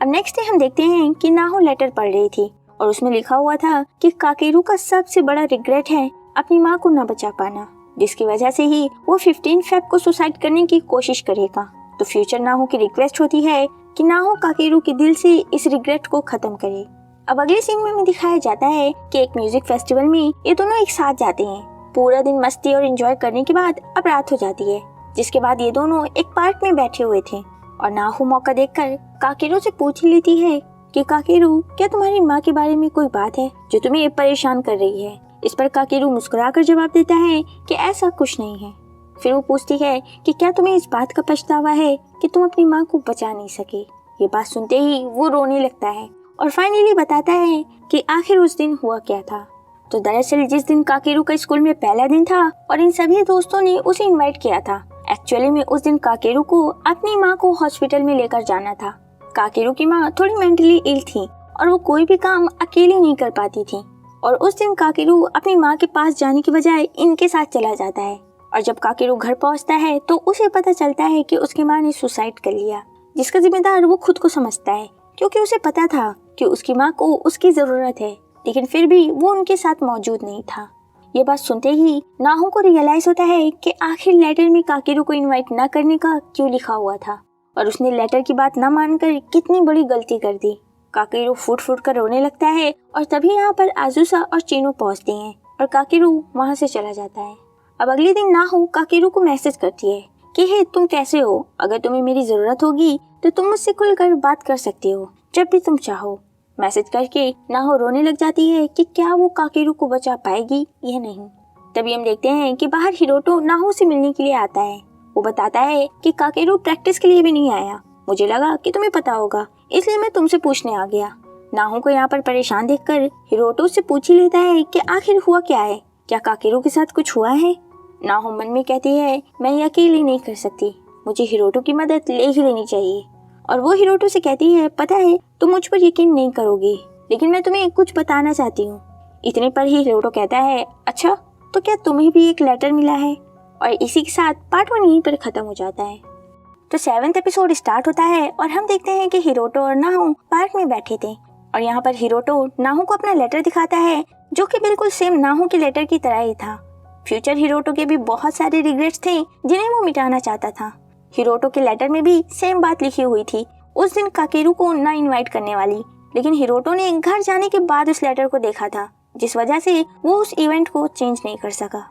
अब नेक्स्ट डे हम देखते हैं कि नाहो लेटर पढ़ रही थी और उसमें लिखा हुआ था कि काकेरू का सबसे बड़ा रिग्रेट है अपनी माँ को न बचा पाना, जिसकी वजह से ही वो 15 फेब को सुसाइड करने की कोशिश करेगा। तो फ्यूचर नाहो की रिक्वेस्ट होती है कि नाहो काकेरू के दिल से इस रिग्रेट को खत्म करे। अब अगले सीन में हमें दिखाया जाता है कि एक म्यूजिक फेस्टिवल में ये दोनों एक साथ जाते हैं। पूरा दिन मस्ती और एंजॉय करने के बाद अब रात हो जाती है, जिसके बाद ये दोनों एक पार्क में बैठे हुए थे और नाहो मौका देखकर काकेरू से पूछ लेती है कि काकेरू, क्या तुम्हारी माँ के बारे में कोई बात है जो तुम्हें परेशान कर रही है? इस पर काकेरू मुस्कुराकर जवाब देता है कि ऐसा कुछ नहीं है। फिर वो पूछती है कि क्या तुम्हें इस बात का पछतावा है कि तुम अपनी माँ को बचा नहीं सके? ये बात सुनते ही वो रोने लगता है और फाइनली बताता है कि आखिर उस दिन हुआ क्या था। तो दरअसल जिस दिन काकेरू का स्कूल में पहला दिन था और इन सभी दोस्तों ने उसे इनवाइट किया था, एक्चुअली में उस दिन काकेरू को अपनी माँ को हॉस्पिटल में लेकर जाना था। काकेरू की माँ थोड़ी मेंटली इल थी और वो कोई भी काम अकेली नहीं कर पाती थी और उस दिन काकेरू अपनी माँ के पास जाने की बजाय इनके साथ चला जाता है। और जब काकेरू घर पहुंचता है तो उसे पता चलता है कि उसकी माँ ने सुसाइड कर लिया, जिसका जिम्मेदार वो खुद को समझता है, क्योंकि उसे पता था कि उसकी माँ को उसकी जरूरत है, लेकिन फिर भी वो उनके साथ मौजूद नहीं था। ये बात सुनते ही नाहो को रियलाइज होता है कि आखिर लेटर में काकेरू को इनवाइट न करने का क्यों लिखा हुआ था और उसने लेटर की बात न मानकर कितनी बड़ी गलती कर दी। काकेरू फूट फूट कर रोने लगता है और तभी यहाँ पर आजुसा और चीनू पहुँचते हैं और काकेरू वहाँ से चला जाता है। अब अगले दिन नाहो काकेरू को मैसेज करती है कि हे, तुम कैसे हो? अगर तुम्हें मेरी जरूरत होगी तो तुम मुझसे खुलकर बात कर सकती हो जब भी तुम चाहो। मैसेज करके नाहो रोने लग जाती है कि क्या वो काकेरू को बचा पाएगी या नहीं। तभी हम देखते हैं कि बाहर हिरोटो नाहो से मिलने के लिए आता है। वो बताता है कि काकेरू प्रैक्टिस के लिए भी नहीं आया, मुझे लगा कि तुम्हें पता होगा इसलिए मैं तुमसे पूछने आ गया। नाहो को यहाँ पर परेशान देखकर हिरोटो से पूछ ही लेता है कि आखिर हुआ क्या है, क्या काकेरू के साथ कुछ हुआ है? नाहो मन में कहती है मैं ये अकेले नहीं कर सकती, मुझे हिरोटो की मदद ले ही लेनी चाहिए। और वो हिरोटो से कहती है पता है तुम मुझ पर यकीन नहीं करोगी, लेकिन मैं तुम्हें कुछ बताना चाहती हूँ। इतने पर ही हिरोटो कहता है अच्छा, तो क्या तुम्हें भी एक लेटर मिला है? और इसी के साथ पार्ट 1 यहीं पर खत्म हो जाता है। तो 7वां एपिसोड स्टार्ट होता है और हम देखते हैं कि हिरोटो और नाहो पार्क में बैठे थे और यहाँ पर हिरोटो नाहो को अपना लेटर दिखाता है जो कि बिल्कुल सेम नाहो के लेटर की तरह ही था। फ्यूचर हिरोटो के भी बहुत सारे रिग्रेट्स थे जिन्हें वो मिटाना चाहता था। हिरोटो के लेटर में भी सेम बात लिखी हुई थी, उस दिन काकेरू को ना इनवाइट करने वाली, लेकिन हिरोटो ने घर जाने के बाद उस लेटर को देखा था, जिस वजह से वो उस इवेंट को चेंज नहीं कर सका।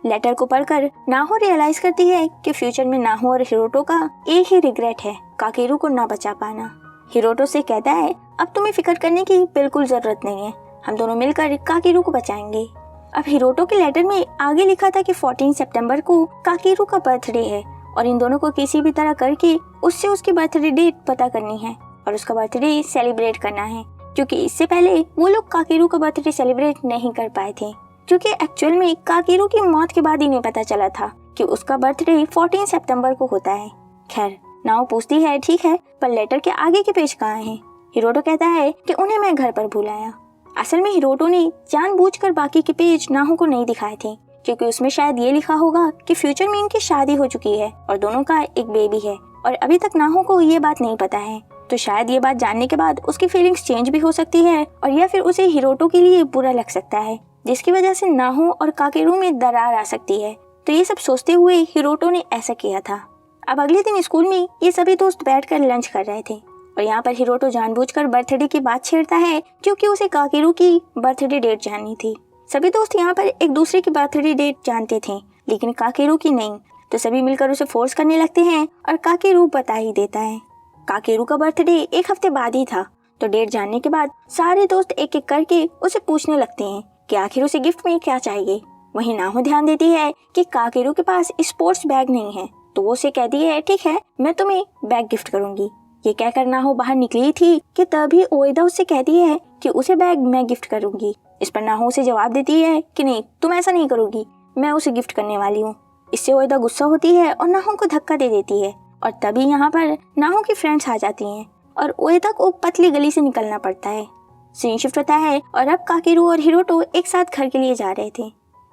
लेटर को पढ़कर नाहो रियलाइज करती है कि फ्यूचर में नाहो और हिरोटो का एक ही रिग्रेट है, काकेरू को ना बचा पाना। हिरोटो से कहता है अब तुम्हें फिक्र करने की बिल्कुल जरूरत नहीं है, हम दोनों मिलकर काकेरू को बचाएंगे। अब हिरोटो के लेटर में आगे लिखा था कि 14 सितंबर को काकेरू का बर्थडे है और इन दोनों को किसी भी तरह करके उससे उसकी बर्थडे डेट पता करनी है और उसका बर्थडे सेलिब्रेट करना है, क्योंकि इससे पहले वो लोग काकेरू का बर्थडे सेलिब्रेट नहीं कर पाए थे, क्योंकि एक्चुअल में काकेरू की मौत के बाद इन्हें पता चला था कि उसका बर्थडे 14 सितंबर को होता है। खैर नाओ पूछती है ठीक है, पर लेटर के आगे के पेज कहाँ हैं? हिरोटो कहता है कि उन्हें मैं घर पर भूल आया। असल में हिरोटो ने जानबूझकर बाकी के पेज नाहो को नहीं दिखाए थे, क्योंकि उसमें शायद ये लिखा होगा कि फ्यूचर में इनकी शादी हो चुकी है और दोनों का एक बेबी है और अभी तक नाहो को ये बात नहीं पता है। तो शायद ये बात जानने के बाद उसकी फीलिंग्स चेंज भी हो सकती है और या फिर उसे हिरोटो के लिए बुरा लग सकता है, जिसकी वजह से नाहो और काकेरू में दरार आ सकती है। तो ये सब सोचते हुए हिरोटो ने ऐसा किया था। अब अगले दिन स्कूल में ये सभी दोस्त बैठकर लंच कर रहे थे और यहाँ पर हिरोटो जानबूझकर बर्थडे की बात छेड़ता है, क्योंकि उसे काकेरू की बर्थडे डेट जाननी थी। सभी दोस्त यहाँ पर एक दूसरे की बर्थडे डेट जानते थे, लेकिन काकेरू की नहीं। तो सभी मिलकर उसे फोर्स करने लगते हैं और काकेरू बता ही देता है। काकेरू का बर्थडे एक हफ्ते बाद ही था, तो डेट जानने के बाद सारे दोस्त एक एक करके उसे पूछने लगते हैं कि आखिर उसे गिफ्ट में क्या चाहिए। वहीं नाहो ध्यान देती है कि काकेरू के पास स्पोर्ट्स बैग नहीं है, तो वो उसे कहती है ठीक है, मैं तुम्हें बैग गिफ्ट करूंगी। ये कहकर नाहो बाहर निकली थी कि तभी ओएदा उससे कहती है कि उसे बैग मैं गिफ्ट करूंगी। इस पर नाहो उसे जवाब देती है कि नहीं, तुम ऐसा नहीं करोगी, मैं उसे गिफ्ट करने वाली हूँ। इससे ओएदा गुस्सा होती है और नाहो को धक्का दे देती है और तभी यहाँ पर नाहो की फ्रेंड्स आ जाती हैं और ओएदा को पतली गली से निकलना पड़ता है। सीन शिफ्ट होता है और अब काकेरू और हिरोटो एक साथ घर के लिए जा रहे थे।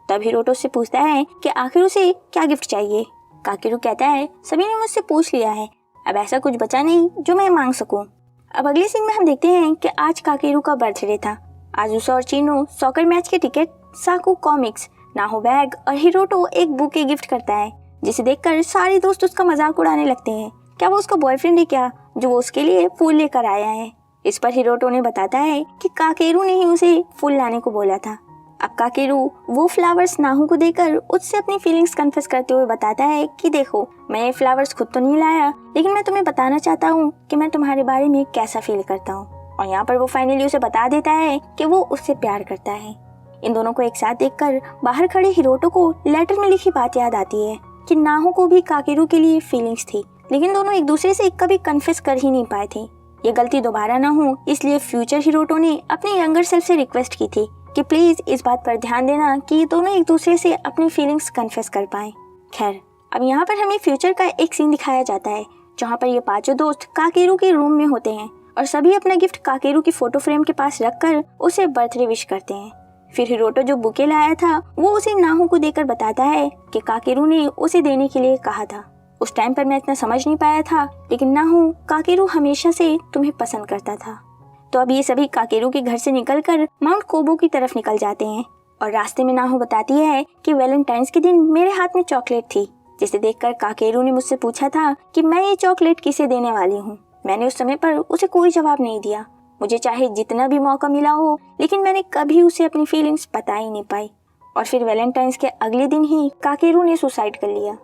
तब हिरोटो से पूछता है कि आखिर उसे क्या गिफ्ट चाहिए। काकेरू कहता है सभी ने मुझसे पूछ लिया है, अब ऐसा कुछ बचा नहीं जो मैं मांग सकूं। अब अगले सीन में हम देखते हैं कि आज काकेरू का बर्थडे था। आजुसा और चिनो सॉकर मैच के टिकट, साकू कॉमिक्स, नाहो बैग और हिरोटो एक बुके गिफ्ट करता है, जिसे देखकर सारे दोस्त उसका मजाक उड़ाने लगते हैं। क्या वो उसका बॉयफ्रेंड है क्या, जो वो उसके लिए फूल लेकर आया है। इस पर हिरोटो ने बताता है कि काकेरू ने ही उसे फूल लाने को बोला था। अब काकेरू वो फ्लावर्स नाहू को देकर उससे अपनी फीलिंग्स कन्फेस करते हुए बताता है कि देखो, मैं ये फ्लावर्स खुद तो नहीं लाया, लेकिन मैं तुम्हें बताना चाहता हूँ कि मैं तुम्हारे बारे में कैसा फील करता हूँ। और यहाँ पर वो फाइनली उसे बता देता है कि वो उससे प्यार करता है। इन दोनों को एक साथ देखकर बाहर खड़े हिरोटो को लेटर में लिखी बात याद आती है कि नाहू को भी काकेरू के लिए फीलिंग्स थी, लेकिन दोनों एक दूसरे से कभी कन्फेस कर ही नहीं पाए थे। ये गलती दोबारा ना हो, इसलिए फ्यूचर हिरोटो ने अपने यंगर सेल्फ से रिक्वेस्ट की थी कि प्लीज इस बात पर ध्यान देना कि ये दोनों एक दूसरे से अपनी फीलिंग्स कन्फेस कर पाए। खैर, अब यहाँ पर हमें फ्यूचर का एक सीन दिखाया जाता है जहाँ पर ये पांचों दोस्त काकेरू के रूम में होते हैं और सभी अपना गिफ्ट काकेरू की फोटो फ्रेम के पास रखकर उसे बर्थडे विश करते हैं। फिर हिरोटो जो बुके लाया था वो उसे नाहू को देकर बताता है कि काकेरू ने उसे देने के लिए कहा था। उस टाइम पर मैं इतना समझ नहीं पाया था, लेकिन नाहू, काकेरू हमेशा से तुम्हें पसंद करता था। तो अब ये सभी काकेरू के घर से निकलकर माउंट कोबो की तरफ निकल जाते हैं और रास्ते में नाहू बताती है कि वैलेंटाइंस के दिन मेरे हाथ में चॉकलेट थी, जिसे देखकर काकेरू ने मुझसे पूछा था कि मैं ये चॉकलेट किसे देने वाली हूँ। मैंने उस समय पर उसे कोई जवाब नहीं दिया। मुझे चाहे जितना भी मौका मिला हो, लेकिन मैंने कभी उसे अपनी फीलिंग्स बता ही नहीं पाई। और फिर वैलेंटाइंस के अगले दिन ही काकेरू ने सुसाइड कर लिया।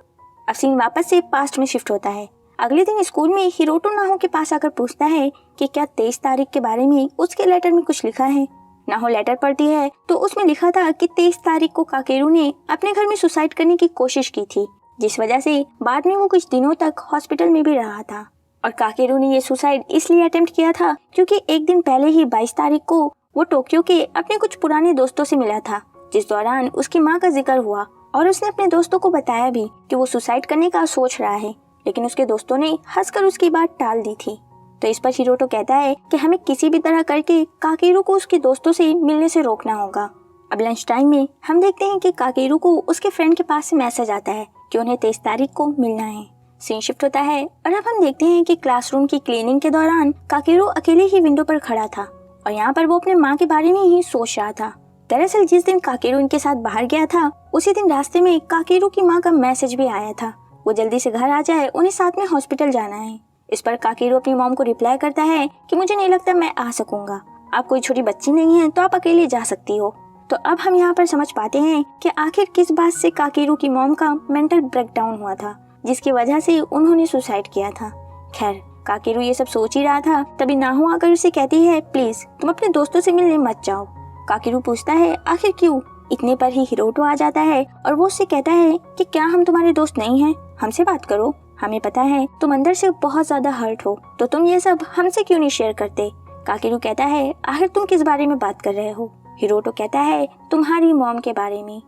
अब सीन वापस से पास्ट में शिफ्ट होता है। अगले दिन स्कूल में हिरोटो नाहो के पास आकर पूछता है कि क्या 23 तारीख के बारे में उसके लेटर में कुछ लिखा है। नाहो लेटर पढ़ती है तो उसमें लिखा था कि 23 तारीख को काकेरू ने अपने घर में सुसाइड करने की कोशिश की थी, जिस वजह से बाद में वो कुछ दिनों तक हॉस्पिटल में भी रहा था। और काकेरू ने ये सुसाइड इसलिए अटेम्प्ट किया था क्योंकि एक दिन पहले ही 22 तारीख को वो टोक्यो के अपने कुछ पुराने दोस्तों से मिला था, जिस दौरान उसकी माँ का जिक्र हुआ और उसने अपने दोस्तों को बताया भी कि वो सुसाइड करने का सोच रहा है, लेकिन उसके दोस्तों ने हंसकर उसकी बात टाल दी थी। तो इस पर हिरोटो कहता है कि हमें किसी भी तरह करके काकेरू को उसके दोस्तों से मिलने से रोकना होगा। अब लंच टाइम में हम देखते हैं कि काकेरू को उसके फ्रेंड के पास से मैसेज आता है कि उन्हें 23 तारीख को मिलना है। सीन शिफ्ट होता है और अब हम देखते हैं कि क्लासरूम की क्लीनिंग के दौरान काकेरू अकेले ही विंडो पर खड़ा था और यहाँ पर वो अपने माँ के बारे में ही सोच रहा था। दरअसल जिस दिन काकेरू इनके साथ बाहर गया था, उसी दिन रास्ते में काकेरू की माँ का मैसेज भी आया था, वो जल्दी से घर आ जाए, उन्हें साथ में हॉस्पिटल जाना है। इस पर काकेरू अपनी मॉम को रिप्लाई करता है कि मुझे नहीं लगता मैं आ सकूंगा, आप कोई छोटी बच्ची नहीं है तो आप अकेले जा सकती हो। तो अब हम यहाँ पर समझ पाते हैं कि आखिर किस बात से काकेरू की मॉम का मेंटल ब्रेकडाउन हुआ था, जिसकी वजह से उन्होंने सुसाइड किया था। खैर, काकेरू ये सब सोच ही रहा था, तभी नाहू आकर उसे कहती है प्लीज तुम अपने दोस्तों से मिलने मत जाओ। काकेरू पूछता है आखिर क्यों। इतने पर ही हिरोटो आ जाता है और वो उससे कहता है कि क्या हम तुम्हारे दोस्त नहीं हैं, हमसे बात करो, हमें पता है तुम अंदर से बहुत ज्यादा हर्ट हो, तो तुम ये सब हमसे क्यों नहीं शेयर करते। काकेरू कहता है आखिर तुम किस बारे में बात कर रहे हो। हिरोटो कहता है तुम्हारी मॉम के बारे में।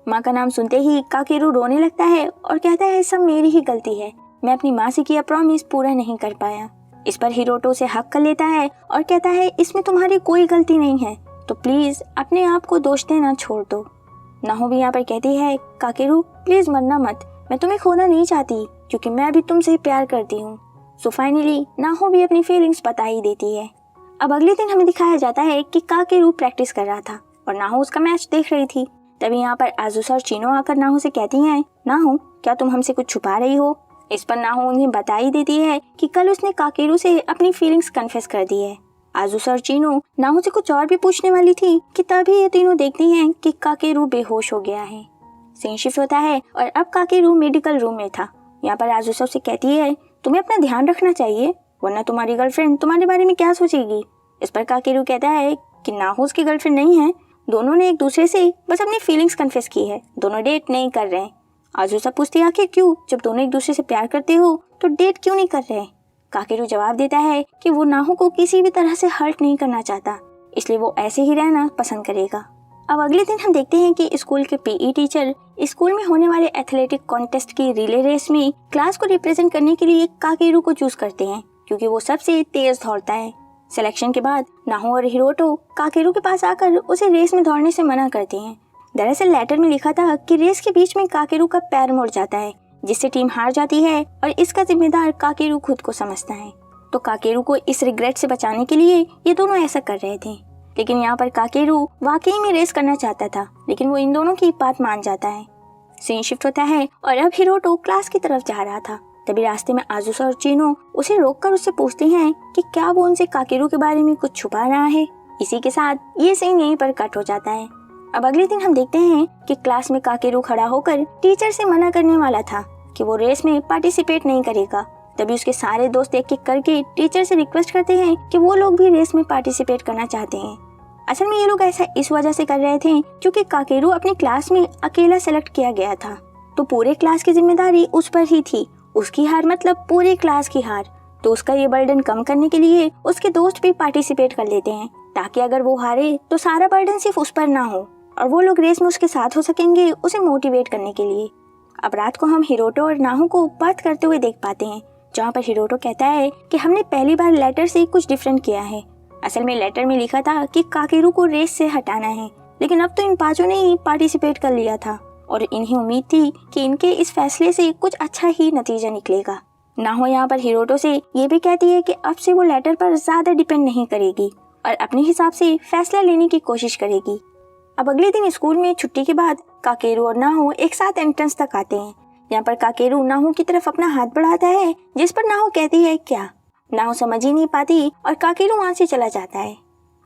माँ का नाम सुनते ही काकेरू रोने लगता है और कहता है सब मेरी ही गलती है, मैं अपनी माँ से किया प्रॉमिस पूरा नहीं कर पाया। इस पर हिरोटो उसे हक कर लेता है और कहता है इसमें तुम्हारी कोई गलती नहीं है, तो प्लीज अपने आप को दोष देना छोड़ दो। नाहो भी यहाँ पर कहती है काकेरू प्लीज मरना मत, मैं तुम्हें खोना नहीं चाहती क्योंकि मैं भी तुमसे प्यार करती हूँ। सो फाइनली नाहो भी अपनी फीलिंग्स बता ही देती है। अब अगले दिन हमें दिखाया जाता है कि काकेरू प्रैक्टिस कर रहा था और नाहो उसका मैच देख रही थी। तभी यहाँ पर आजुसा और चिनो आकर नाहो से कहती हैं नाहो क्या तुम हमसे कुछ छुपा रही हो। इस पर नाहो उन्हें बता ही देती है कि कल उसने काकेरू से अपनी फीलिंग्स कन्फेस कर दी है। आजुसा और चिनो नाहो से कुछ और भी पूछने वाली थी कि तभी ये तीनों देखती हैं कि काकेरू बेहोश हो गया है। सीन शिफ्ट होता है और अब काकेरू मेडिकल रूम में था। यहाँ पर आजुसा उसे कहती है तुम्हें अपना ध्यान रखना चाहिए, वरना तुम्हारी गर्लफ्रेंड तुम्हारे बारे में क्या सोचेगी। इस पर काकेरू कहता है कि नाहो उसकी गर्लफ्रेंड नहीं है, दोनों ने एक दूसरे से बस अपनी फीलिंग्स कन्फेस की है, दोनों डेट नहीं कर रहे हैं। आजुसा पूछती है आखिर क्यों, जब दोनों एक दूसरे से प्यार करते हो तो डेट क्यों नहीं कर रहे। काकेरू जवाब देता है कि वो नाहो को किसी भी तरह से हर्ट नहीं करना चाहता, इसलिए वो ऐसे ही रहना पसंद करेगा। अब अगले दिन हम देखते हैं कि स्कूल के पीई टीचर स्कूल में होने वाले एथलेटिक कॉन्टेस्ट की रिले रेस में क्लास को रिप्रेजेंट करने के लिए काकेरू को चूज करते हैं क्योंकि वो सबसे तेज दौड़ता है। सिलेक्शन के बाद नाहो और हिरोटो काकेरू के पास आकर उसे रेस में दौड़ने से मना करते हैं। दरअसल लेटर में लिखा था कि रेस के बीच में काकेरू का पैर मुड़ जाता है, जिससे टीम हार जाती है और इसका जिम्मेदार काकेरू खुद को समझता है। तो काकेरू को इस रिग्रेट से बचाने के लिए ये दोनों ऐसा कर रहे थे। लेकिन यहाँ पर काकेरू वाकई में रेस करना चाहता था, लेकिन वो इन दोनों की बात मान जाता है। सीन शिफ्ट होता है और अब हिरोटो क्लास की तरफ जा रहा था। तभी रास्ते में आजुसा और चिनो उसे रोककर उससे पूछते हैं कि क्या वो उनसे काकेरू के बारे में कुछ छुपा रहा है। इसी के साथ ये सीन यहीं पर कट हो जाता है। अब अगले दिन हम देखते हैं कि क्लास में काकेरू खड़ा होकर टीचर से मना करने वाला था कि वो रेस में पार्टिसिपेट नहीं करेगा। तभी उसके सारे दोस्त एक एक करके टीचर से रिक्वेस्ट करते हैं कि वो लोग भी रेस में पार्टिसिपेट करना चाहते हैं। असल में ये लोग ऐसा इस वजह से कर रहे थे क्योंकि काकेरू अपनी क्लास में अकेला सेलेक्ट किया गया था, तो पूरे क्लास की जिम्मेदारी उस पर ही थी। उसकी हार मतलब पूरे क्लास की हार। तो उसका ये बर्डन कम करने के लिए उसके दोस्त भी पार्टिसिपेट कर लेते हैं, ताकि अगर वो हारे तो सारा बर्डन सिर्फ उस पर ना हो और वो लोग रेस में उसके साथ हो सकेंगे उसे मोटिवेट करने के लिए। अब रात को हम हिरोटो और नाहो को बात करते हुए देख पाते हैं, जहाँ पर हिरोटो कहता है कि हमने पहली बार लेटर से कुछ डिफरेंट किया है। असल में लेटर में लिखा था कि काकेरू को रेस से हटाना है, लेकिन अब तो इन पांचों ने ही पार्टिसिपेट कर लिया था और इन्हें उम्मीद थी कि इनके इस फैसले से कुछ अच्छा ही नतीजा निकलेगा। नाहो यहाँ पर हिरोटो से ये भी कहती है कि अब से वो लेटर पर ज्यादा डिपेंड नहीं करेगी और अपने हिसाब से फैसला लेने की कोशिश करेगी। अब अगले दिन स्कूल में छुट्टी के बाद काकेरू और नाहो एक साथ एंट्रेंस तक आते हैं। यहाँ पर काकेरू नाहो की तरफ अपना हाथ बढ़ाता है, जिस पर नाहो कहती है क्या। नाहो समझ ही नहीं पाती और काकेरू वहाँ से चला जाता है।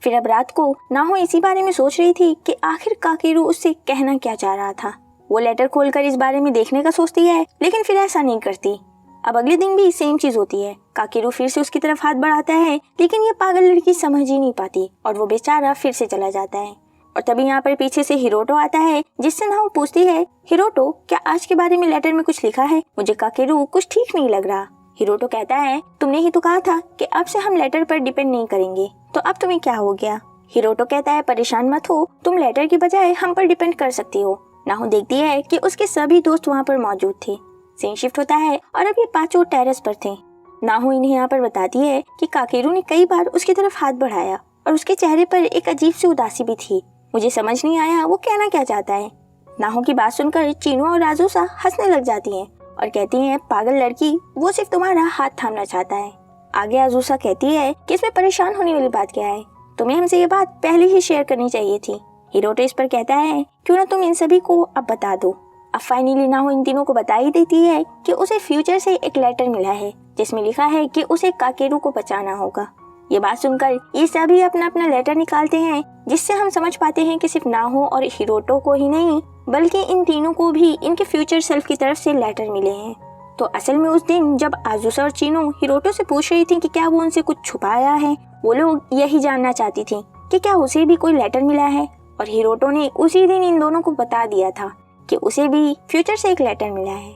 फिर अब रात को नाहो इसी बारे में सोच रही थी कि आखिर काकेरू उससे कहना क्या चाह रहा था। वो लेटर खोलकर इस बारे में देखने का सोचती है, लेकिन फिर ऐसा नहीं करती। अब अगले दिन भी सेम चीज होती है। काकेरू फिर से उसकी तरफ हाथ बढ़ाता है, लेकिन ये पागल लड़की समझ ही नहीं पाती और वो बेचारा फिर से चला जाता है। और तभी यहाँ पर पीछे से हिरोटो आता है, जिससे नाहो पूछती है, हिरोटो क्या आज के बारे में लेटर में कुछ लिखा है? मुझे काकेरू कुछ ठीक नहीं लग रहा। हिरोटो कहता है, तुमने ही तो कहा था कि अब से हम लेटर पर डिपेंड नहीं करेंगे, तो अब तुम्हें क्या हो गया? हिरोटो कहता है, परेशान मत हो, तुम लेटर की बजाय हम पर डिपेंड कर सकती हो। नाहो देखती है कि उसके सभी दोस्त वहाँ पर मौजूद थे। सीन शिफ्ट होता है और अब ये पांचों टेरेस पर थे। नाहो इन्हें यहाँ पर बताती है कि काकेरू ने कई बार उसकी तरफ हाथ बढ़ाया और उसके चेहरे पर एक अजीब सी उदासी भी थी। मुझे समझ नहीं आया वो कहना क्या चाहता है। नाहो की बात सुनकर चिनो और आजुसा हंसने लग जाती हैं और कहती हैं, पागल लड़की, वो सिर्फ तुम्हारा हाथ थामना चाहता है। आगे आजुसा कहती है कि इसमें परेशान होने वाली बात क्या है, तुम्हें हमसे ये बात पहले ही शेयर करनी चाहिए थी। हिरोटो इस पर कहता है, क्यों ना तुम इन सभी को अब बता दो। अब फाइनली नाहो इन तीनों को बता ही देती है कि उसे फ्यूचर से एक लेटर मिला है, जिसमें लिखा है कि उसे काकेरू को बचाना होगा। ये बात सुनकर ये सभी अपना अपना लेटर निकालते हैं, जिससे हम समझ पाते हैं कि सिर्फ नाहो और हिरोटो को ही नहीं, बल्कि इन तीनों को भी इनके फ्यूचर सेल्फ की तरफ से लेटर मिले हैं। तो असल में उस दिन जब आजुसा और चिनो हिरोटो से पूछ रही थी कि क्या वो उनसे कुछ छुपाया है, वो लोग यही जानना चाहती थी कि क्या उसे भी कोई लेटर मिला है। और हिरोटो ने उसी दिन इन दोनों को बता दिया था कि उसे भी फ्यूचर से एक लेटर मिला है।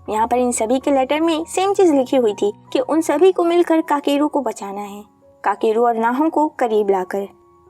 यहाँ पर इन सभी के लेटर में सेम चीज लिखी हुई थी कि उन सभी को मिलकर काकेरू को बचाना है, काकेरू और नाहो को करीब लाकर।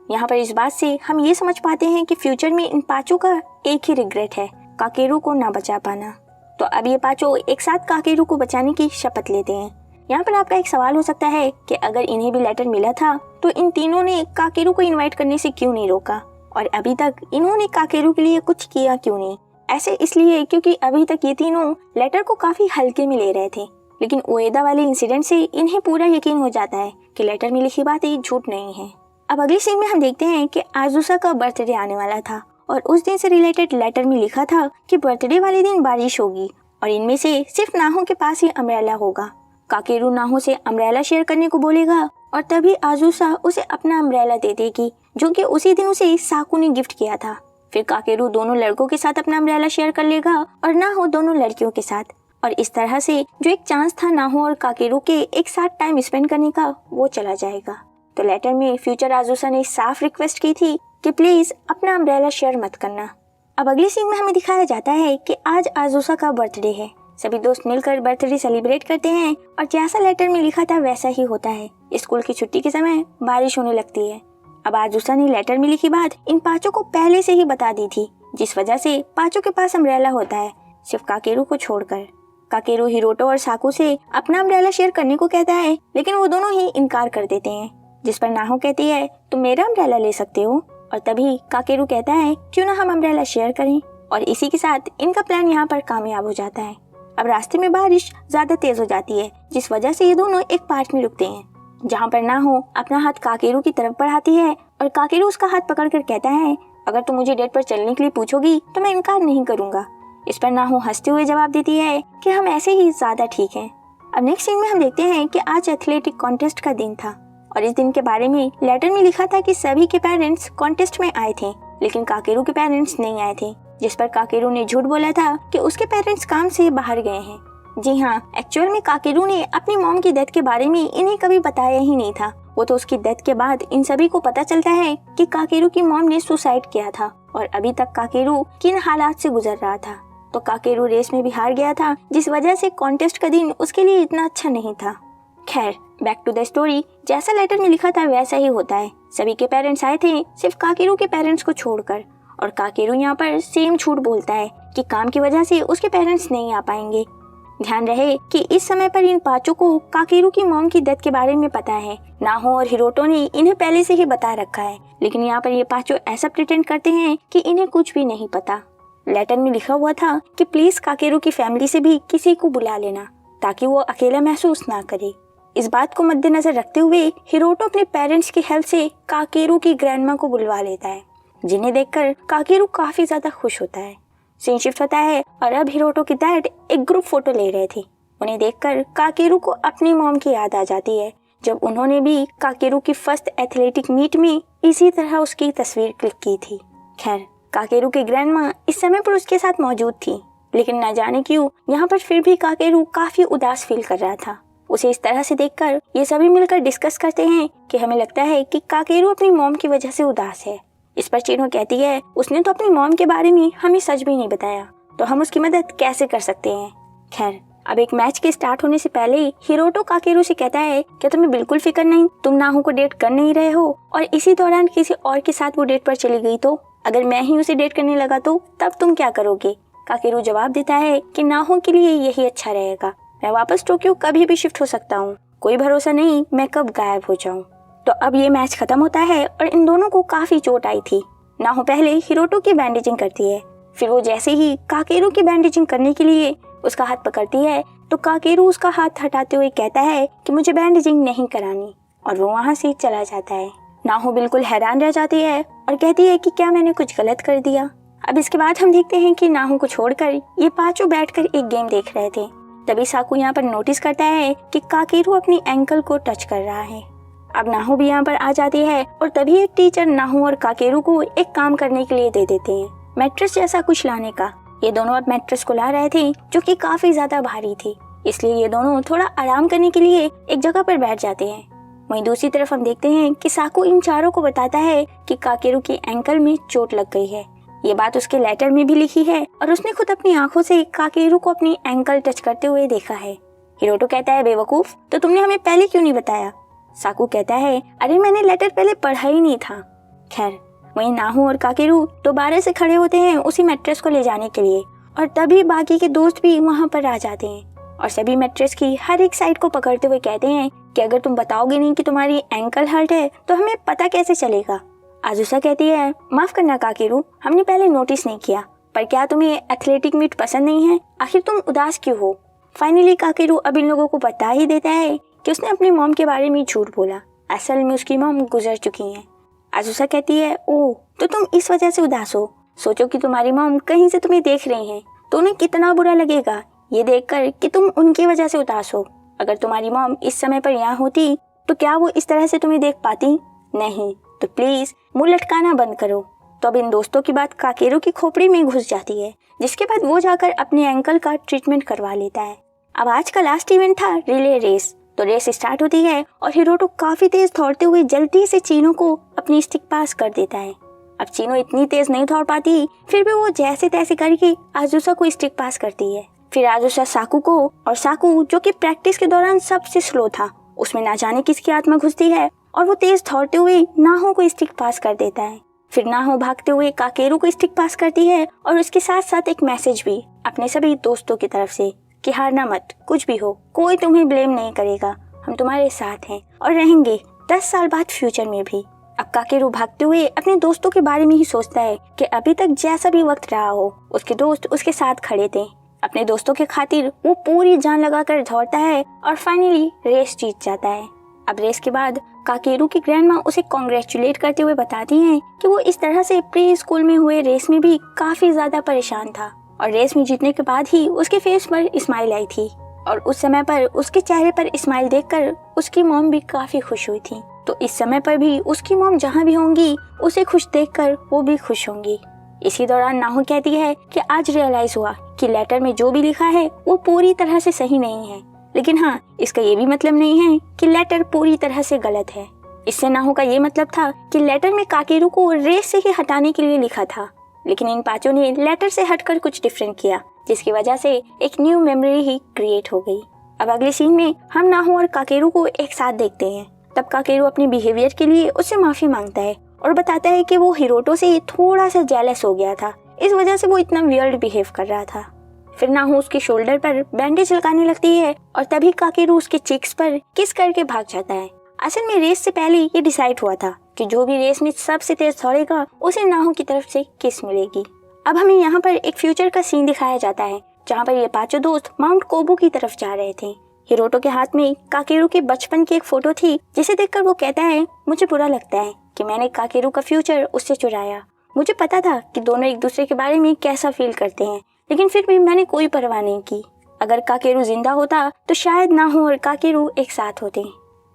यहाँ पर इस बात से हम ये समझ पाते हैं कि फ्यूचर में इन पांचों का एक ही रिग्रेट है, काकेरू को ना बचा पाना। तो अब ये पांचों एक साथ काकेरू को बचाने की शपथ लेते हैं। यहाँ पर आपका एक सवाल हो सकता है कि अगर इन्हें भी लेटर मिला था तो इन तीनों ने काकेरू को इनवाइट करने से क्यों नहीं रोका और अभी तक इन्होंने काकेरू के लिए कुछ किया क्यों नहीं? ऐसे इसलिए क्योंकि अभी तक ये तीनों लेटर को काफी हल्के में ले रहे थे, लेकिन उएदा वाले इंसिडेंट से इन्हें पूरा यकीन हो जाता है कि लेटर में लिखी बातें झूठ नहीं है। अब अगले सीन में हम देखते हैं कि आजुसा का बर्थडे आने वाला था और उस दिन से रिलेटेड लेटर में लिखा था कि बर्थडे वाले दिन बारिश होगी और इनमें से सिर्फ नाहो के पास ही अम्ब्रेला होगा। काकेरू नाहो से अम्ब्रेला शेयर करने को बोलेगा और तभी आजुसा उसे अपना अम्ब्रेला दे देगी, जो कि उसी दिन उसे साकू ने गिफ्ट किया था। फिर काकेरू दोनों लड़कों के साथ अपना अम्ब्रेला शेयर कर लेगा और नाहो दोनों लड़कियों के साथ। और इस तरह से जो एक चांस था नाहो और काकेरू के एक साथ टाइम स्पेंड करने का, वो चला जाएगा। तो लेटर में फ्यूचर आजुसा ने साफ रिक्वेस्ट की थी कि प्लीज अपना अम्ब्रेला शेयर मत करना। अब अगले सीन में हमें दिखाया जाता है कि आज आजुसा का बर्थडे है। सभी दोस्त मिलकर बर्थडे सेलिब्रेट करते हैं और जैसा लेटर में लिखा था वैसा ही होता है। स्कूल की छुट्टी के समय बारिश होने लगती है। अब आजुसा ने लेटर में लिखी बात इन पांचों को पहले से ही बता दी थी, जिस वजह से पांचों के पास अम्ब्रेला होता है, सिर्फ काकेरू को छोड़कर। काकेरू हिरोटो और साकू से अपना अम्ब्रेला शेयर करने को कहता है, लेकिन वो दोनों ही इनकार कर देते हैं। जिस पर नाहो कहती है तुम मेरा अम्ब्रेला ले सकते हो, और तभी काकेरू कहता है क्यों ना हम अम्ब्रेला शेयर करें, और इसी के साथ इनका प्लान यहाँ पर कामयाब हो जाता है। अब रास्ते में बारिश ज्यादा तेज हो जाती है, जिस वजह से ये दोनों एक पार्क में रुकते हैं, जहाँ पर नाहो अपना हाथ काकेरू की तरफ बढ़ाती है और काकेरू उसका हाथ पकड़कर कहता है अगर तुम मुझे डेट पर चलने के लिए पूछोगी तो मैं इनकार नहीं करूंगा। इस पर नाहो हंसते हुए जवाब देती है कि हम ऐसे ही ज्यादा ठीक हैं। अब नेक्स्ट सीन में हम देखते हैं कि आज एथलेटिक कॉन्टेस्ट का दिन था और इस दिन के बारे में लेटर में लिखा था कि सभी के पेरेंट्स कॉन्टेस्ट में आए थे, लेकिन काकेरू के पेरेंट्स नहीं आए थे, जिस पर काकेरू ने झूठ बोला था कि उसके पेरेंट्स काम से बाहर गए हैं। जी हाँ, एक्चुअल में काकेरू ने अपनी मॉम की डेथ के बारे में इन्हें कभी बताया ही नहीं था। वो तो उसकी डेथ के बाद इन सभी को पता चलता है कि काकेरू की मॉम ने सुसाइड किया था और अभी तक काकेरू किन हालात से गुजर रहा था। तो काकेरू रेस में भी हार गया था, जिस वजह से कॉन्टेस्ट का दिन उसके लिए इतना अच्छा नहीं था। खैर, बैक टू द स्टोरी। जैसा लेटर में लिखा था वैसा ही होता है। सभी के पेरेंट्स आए थे सिर्फ काकेरू के पेरेंट्स को छोड़कर, और काकेरू यहाँ पर सेम झूठ बोलता है कि काम की वजह से उसके पेरेंट्स नहीं आ पाएंगे। ध्यान रहे कि इस समय पर इन पांचों को काकेरू की मॉम की डेथ के बारे में पता है। नाहो और हिरोटो ने इन्हें पहले से ही बता रखा है, लेकिन यहाँ पर ये पांचों ऐसा प्रिटेंड करते हैं कि इन्हें कुछ भी नहीं पता। लेटर में लिखा हुआ था कि प्लीज काकेरू की फैमिली से भी किसी को बुला लेना ताकि वो अकेला महसूस ना करे। इस बात को मद्देनजर रखते हुए हिरोटो अपने पेरेंट्स की हेल्प से काकेरू की ग्रैंडमा को बुलवा लेता है, जिन्हें देखकर काकेरू काफी ज्यादा खुश होता है। सीन शिफ्ट होता है और अब हिरोटो की डैड एक ग्रुप फोटो ले रहे थे। उन्हें देखकर काकेरू को अपनी मॉम की याद आ जाती है, जब उन्होंने भी काकेरू की फर्स्ट एथलेटिक मीट में इसी तरह उसकी तस्वीर क्लिक की थी। खैर, काकेरू की ग्रैंडमा इस समय पर उसके साथ मौजूद थी, लेकिन न जाने क्यों यहाँ पर फिर भी काकेरू काफी उदास फील कर रहा था। उसे इस तरह से देखकर ये सभी मिलकर डिस्कस करते हैं कि हमें लगता है कि काकेरू अपनी मॉम की वजह से उदास है। इस पर चिनो कहती है उसने तो अपनी मॉम के बारे में हमें सच भी नहीं बताया, तो हम उसकी मदद कैसे कर सकते हैं। खैर, अब एक मैच के स्टार्ट होने से पहले हिरोटो काकेरू से कहता है क्या तुम्हें बिल्कुल फिक्र नहीं, तुम नाहो को डेट कर नहीं रहे हो और इसी दौरान किसी और के साथ वो डेट पर चली गई तो अगर मैं ही उसे डेट करने लगा तो तब तुम क्या करोगे। काकेरू जवाब देता है कि नाहो के लिए यही अच्छा रहेगा, मैं वापस टोक्यो कभी भी शिफ्ट हो सकता हूँ, कोई भरोसा नहीं मैं कब गायब हो जाऊँ। तो अब ये मैच खत्म होता है और इन दोनों को काफी चोट आई थी। नाहो पहले हिरोटो की बैंडेजिंग करती है, फिर वो जैसे ही काकेरू की बैंडेजिंग करने के लिए उसका हाथ पकड़ती है तो काकेरू उसका हाथ हटाते हुए कहता है कि मुझे बैंडेजिंग नहीं करानी, और वो वहाँ से चला जाता है। नाहो बिल्कुल हैरान रह जाती है और कहती है कि क्या मैंने कुछ गलत कर दिया। अब इसके बाद हम देखते हैं कि नाहो को छोड़कर ये पांचों बैठकर एक गेम देख रहे थे। तभी साकू यहाँ पर नोटिस करता है कि काकेरू अपनी एंकल को टच कर रहा है। अब नाहो भी यहाँ पर आ जाती है और तभी एक टीचर नाहो और काकेरू को एक काम करने के लिए दे देते हैं, मैट्रेस जैसा कुछ लाने का। ये दोनों अब मैट्रेस को ला रहे थे जो कि काफी ज्यादा भारी थी, इसलिए ये दोनों थोड़ा आराम करने के लिए एक जगह पर बैठ जाते हैं। वहीं दूसरी तरफ हम देखते हैं कि साकू इन चारों को बताता है कि काकेरू की एंकल में चोट लग गई है। ये बात उसके लेटर में भी लिखी है और उसने खुद अपनी आंखों से काकेरू को अपनी एंकल टच करते हुए देखा है। हिरोटो कहता है बेवकूफ, तो तुमने हमें पहले क्यों नहीं बताया। साकू कहता है अरे मैंने लेटर पहले पढ़ा ही नहीं था। खैर, वहीं नाहो और काकेरू दोबारा से खड़े होते हैं उसी मैट्रेस को ले जाने के लिए, और तभी बाकी के दोस्त भी वहाँ पर आ जाते हैं और सभी मैट्रेस की हर एक साइड को पकड़ते हुए कहते हैं कि अगर तुम बताओगे नहीं कि तुम्हारी एंकल हर्ट है तो हमें पता कैसे चलेगा। आजुसा कहती है माफ करना काकेरू, हमने पहले नोटिस नहीं किया, पर क्या तुम्हें एथलेटिक मीट पसंद नहीं है, आखिर तुम उदास क्यों हो। फाइनली काकेरू अब इन लोगों को बता ही देता है कि उसने अपनी मॉम के बारे में झूठ बोला, असल में उसकी मॉम गुजर चुकी हैं। आजुसा कहती है ओह, तो तुम इस वजह से उदास हो। सोचो कि तुम्हारी मॉम कहीं से तुम्हें देख रही हैं, तो उन्हें कितना बुरा लगेगा ये देखकर कि तुम उनकी वजह से उदास हो। अगर तुम्हारी मॉम इस समय पर यहाँ होती तो क्या वो इस तरह से तुम्हें देख पाती? नहीं, तो प्लीज मुंह लटकाना बंद करो। तो अब इन दोस्तों की बात काकेरू की खोपड़ी में घुस जाती है, जिसके बाद वो जाकर अपने एंकल का ट्रीटमेंट करवा लेता है। अब आज का लास्ट इवेंट था रिले रेस। तो रेस स्टार्ट होती है और हिरोटो काफी तेज दौड़ते हुए जल्दी से चीनो को अपनी स्टिक पास कर देता है। अब चीनो इतनी तेज नहीं दौड़ पाती, फिर भी वो जैसे तैसे करके आजुसा को स्टिक पास करती है। फिर आजुसा साकू को, और साकू जो कि प्रैक्टिस के दौरान सबसे स्लो था, उसमें ना जाने किसकी आत्मा घुसती है और वो तेज दौड़ते हुए नाहो को स्टिक पास कर देता है। फिर नाहो भागते हुए काकेरू को स्टिक पास करती है और उसके साथ साथ एक मैसेज भी अपने सभी दोस्तों की तरफ से कि हारना मत, कुछ भी हो कोई तुम्हें ब्लेम नहीं करेगा, हम तुम्हारे साथ हैं और रहेंगे 10 साल बाद फ्यूचर में भी। अब काकेरू भागते हुए अपने दोस्तों के बारे में ही सोचता है कि अभी तक जैसा भी वक्त रहा हो उसके दोस्त उसके साथ खड़े थे। अपने दोस्तों के खातिर वो पूरी जान लगाकर दौड़ता है और फाइनली रेस जीत जाता है। अब रेस के बाद काकेरू की ग्रैंडमा उसे कॉन्ग्रेचुलेट करते हुए बताती हैं कि वो इस तरह से प्री स्कूल में हुए रेस में भी काफी ज्यादा परेशान था और रेस में जीतने के बाद ही उसके फेस पर स्माइल आई थी और उस समय पर उसके चेहरे पर स्माइल देखकर उसकी मॉम भी काफी खुश हुई थी। तो इस समय पर भी उसकी मॉम जहाँ भी होंगी उसे खुश देखकर वो भी खुश होंगी। इसी दौरान नाहो कहती है कि आज रियलाइज हुआ कि लेटर में जो भी लिखा है वो पूरी तरह से सही नहीं है, लेकिन हाँ इसका ये भी मतलब नहीं है कि लेटर पूरी तरह से गलत है। इससे नाहो का ये मतलब था कि लेटर में काकेरू को रेस से ही हटाने के लिए लिखा था, लेकिन इन पांचों ने लेटर से हटकर कुछ डिफरेंट किया जिसकी वजह से एक न्यू मेमोरी ही क्रिएट हो गई। अब अगले सीन में हम नाहो और काकेरू को एक साथ देखते हैं। तब काकेरू अपने बिहेवियर के लिए उससे माफी मांगता है और बताता है कि वो हिरोटो से थोड़ा सा जेलस हो गया था, इस वजह से वो इतना वियर्ड बिहेव कर रहा था। फिर नाहो उसके शोल्डर पर बैंडेज लगाने लगती है और तभी काकेरू उसके चिक्स पर किस करके भाग जाता है। असल में रेस से पहले ये डिसाइड हुआ था कि जो भी रेस में सबसे तेज दौड़ेगा उसे नाहो की तरफ से किस मिलेगी। अब हमें यहाँ पर एक फ्यूचर का सीन दिखाया जाता है जहाँ पर ये पांचों दोस्त माउंट कोबू की तरफ जा रहे थे। हिरोटो के हाथ में काकेरू के बचपन की एक फोटो थी जिसे देखकर वो कहता है, मुझे बुरा लगता है कि मैंने काकेरू का फ्यूचर उससे चुराया। मुझे पता था कि दोनों एक दूसरे के बारे में कैसा फील करते हैं, लेकिन फिर भी मैंने कोई परवाह नहीं की। अगर काकेरू जिंदा होता तो शायद नाहो और काकेरू एक साथ होते।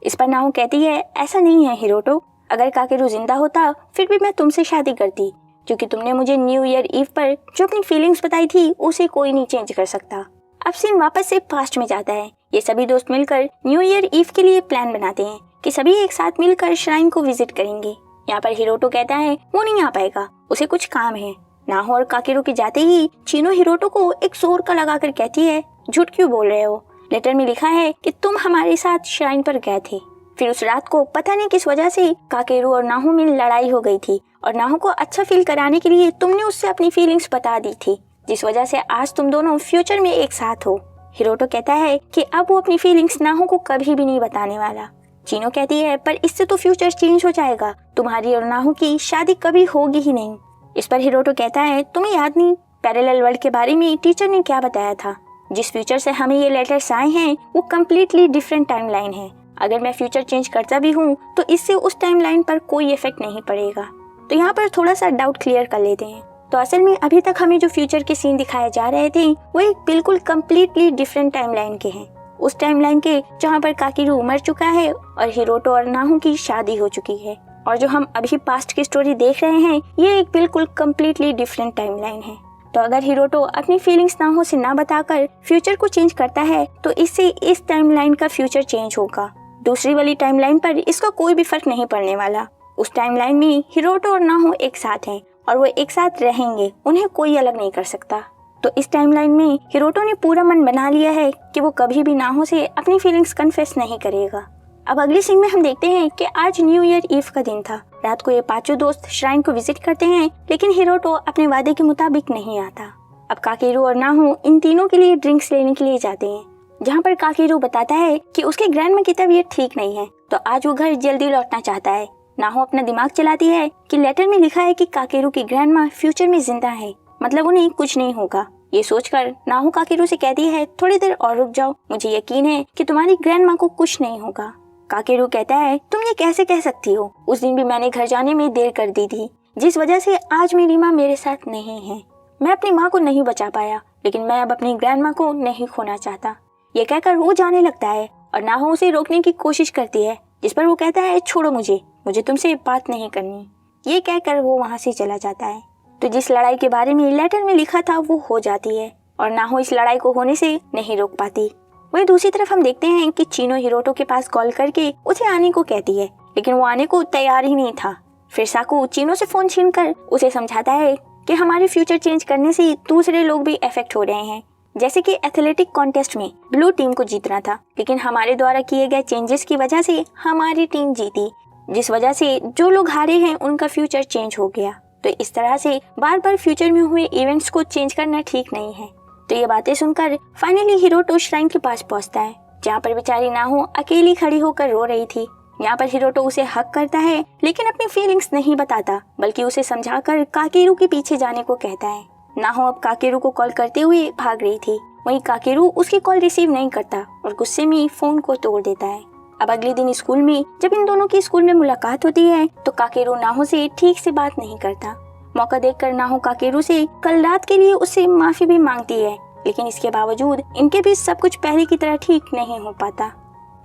इस पर नाहो कहती है, ऐसा नहीं है हिरोटो, अगर काकेरू जिंदा होता फिर भी मैं तुमसे शादी करती, क्योंकि तुमने मुझे न्यू ईयर ईव पर जो अपनी फीलिंग्स बताई थी उसे कोई नहीं चेंज कर सकता। अब सीन वापस से पास्ट में जाता है। ये सभी दोस्त मिलकर न्यू ईयर ईव के लिए प्लान बनाते हैं कि सभी एक साथ मिलकर श्राइन को विजिट करेंगे। यहाँ पर हिरोटो कहता है वो नहीं आ पाएगा, उसे कुछ काम है। नाहो और काकेरू के जाते ही चीनो हिरोटो को एक जोर का लगाकर कहती है, झूठ क्यों बोल रहे हो, लेटर में लिखा है कि तुम हमारे साथ श्राइन पर गए थे। फिर उस रात को पता नहीं किस वजह से काकेरू और नाहो में लड़ाई हो गई थी और नाहो को अच्छा फील कराने के लिए तुमने उससे अपनी फीलिंग्स बता दी थी, जिस वजह से आज तुम दोनों फ्यूचर में एक साथ हो। हिरोटो कहता है कि अब वो अपनी फीलिंग्स नाहो को कभी भी नहीं बताने वाला। चीनो कहती है, पर इससे तो फ्यूचर चेंज हो जाएगा, तुम्हारी और नाहो की शादी कभी होगी ही नहीं। इस पर हिरोटो कहता है, तुम्हें याद नहीं पैरेलल वर्ल्ड के बारे में टीचर ने क्या बताया था, जिस फ्यूचर से हमें ये लेटर्स आए हैं वो कम्प्लीटली डिफरेंट टाइमलाइन है। अगर मैं फ्यूचर चेंज करता भी हूँ तो इससे उस टाइमलाइन पर कोई इफेक्ट नहीं पड़ेगा। तो यहाँ पर थोड़ा सा डाउट क्लियर कर लेते हैं। तो असल में अभी तक हमें जो फ्यूचर के सीन दिखाए जा रहे थे वो एक बिल्कुल कम्प्लीटली डिफरेंट टाइमलाइन के हैं, उस टाइमलाइन के जहाँ पर काकेरू मर चुका है और हिरोटो और नाहो की शादी हो चुकी है। और जो हम अभी पास्ट की स्टोरी देख रहे हैं ये एक बिल्कुल कम्प्लीटली डिफरेंट टाइमलाइन है। तो अगर हिरोटो अपनी फीलिंग्स नाहो से ना बताकर फ्यूचर को चेंज करता है तो इससे इस टाइमलाइन का फ्यूचर चेंज होगा। दूसरी वाली टाइमलाइन पर इसका कोई भी फर्क नहीं पड़ने वाला। उस टाइमलाइन में हिरोटो और नाहो एक साथ हैं और वो एक साथ रहेंगे, उन्हें कोई अलग नहीं कर सकता। तो इस टाइमलाइन में हिरोटो ने पूरा मन बना लिया है कि वो कभी भी नाहो से अपनी फीलिंग्स कन्फेस नहीं करेगा। अब अगले सीन में हम देखते हैं कि आज न्यू ईयर ईव का दिन था। रात को ये पांचों दोस्त श्राइन को विजिट करते हैं, लेकिन हिरोटो अपने वादे के मुताबिक नहीं आता। अब काकेरू और नाहो इन तीनों के लिए ड्रिंक्स लेने के लिए जाते हैं, जहाँ पर काकेरू बताता है कि उसके ग्रैंडमा की तबीयत ठीक नहीं है तो आज वो घर जल्दी लौटना चाहता है। नाहो अपना दिमाग चलाती है कि लेटर में लिखा है कि काकेरू की ग्रैंडमा फ्यूचर में जिंदा है, मतलब उन्हें कुछ नहीं होगा। ये सोचकर नाहो काकेरू से कहती है, थोड़ी देर और रुक जाओ, मुझे यकीन है कि तुम्हारी ग्रैंडमा को कुछ नहीं होगा। काकेरू कहता है, तुम ये कैसे कह सकती हो, उस दिन भी मैंने घर जाने में देर कर दी थी, जिस वजह से आज मेरी माँ मेरे साथ नहीं है। मैं अपनी माँ को नहीं बचा पाया, लेकिन मैं अब अपनी ग्रैंडमा को नहीं खोना चाहता। ये कहकर वो जाने लगता है और नाहो उसे रोकने की कोशिश करती है, जिस पर वो कहता है, छोड़ो मुझे तुमसे बात नहीं करनी। ये कहकर वो वहाँ से चला जाता है। तो जिस लड़ाई के बारे में लेटर में लिखा था वो हो जाती है और नाहो इस लड़ाई को होने से नहीं रोक पाती। वहीं दूसरी तरफ हम देखते हैं कि चीनो हिरोटो के पास कॉल करके उसे आने को कहती है, लेकिन वो आने को तैयार ही नहीं था। फिर साकू चीनो से फोन छीनकर उसे समझाता है कि हमारे फ्यूचर चेंज करने से दूसरे लोग भी इफेक्ट हो रहे हैं, जैसे कि एथलेटिक कॉन्टेस्ट में ब्लू टीम को जीतना था, लेकिन हमारे द्वारा किए गए चेंजेस की वजह से हमारी टीम जीती, जिस वजह से जो लोग हारे हैं उनका फ्यूचर चेंज हो गया। तो इस तरह से बार बार फ्यूचर में हुए इवेंट्स को चेंज करना ठीक नहीं है। तो ये बातें सुनकर फाइनली हिरोटो श्राइन के पास पहुंचता है, जहाँ पर बेचारी नाहो अकेली खड़ी होकर रो रही थी। यहाँ पर हिरोटो उसे हक करता है लेकिन अपनी फीलिंग्स नहीं बताता, बल्कि उसे समझाकर काकेरू के पीछे जाने को कहता है। नाहो अब काकेरू को कॉल करते हुए भाग रही थी, वहीं काकेरू उसकी कॉल रिसीव नहीं करता और गुस्से में फोन को तोड़ देता है। अब अगले दिन स्कूल में जब इन दोनों की स्कूल में मुलाकात होती है तो काकेरू नाहो से ठीक से बात नहीं करता। मौका देखकर नाहो काकेरू से कल रात के लिए उससे माफी भी मांगती है, लेकिन इसके बावजूद इनके बीच सब कुछ पहले की तरह ठीक नहीं हो पाता।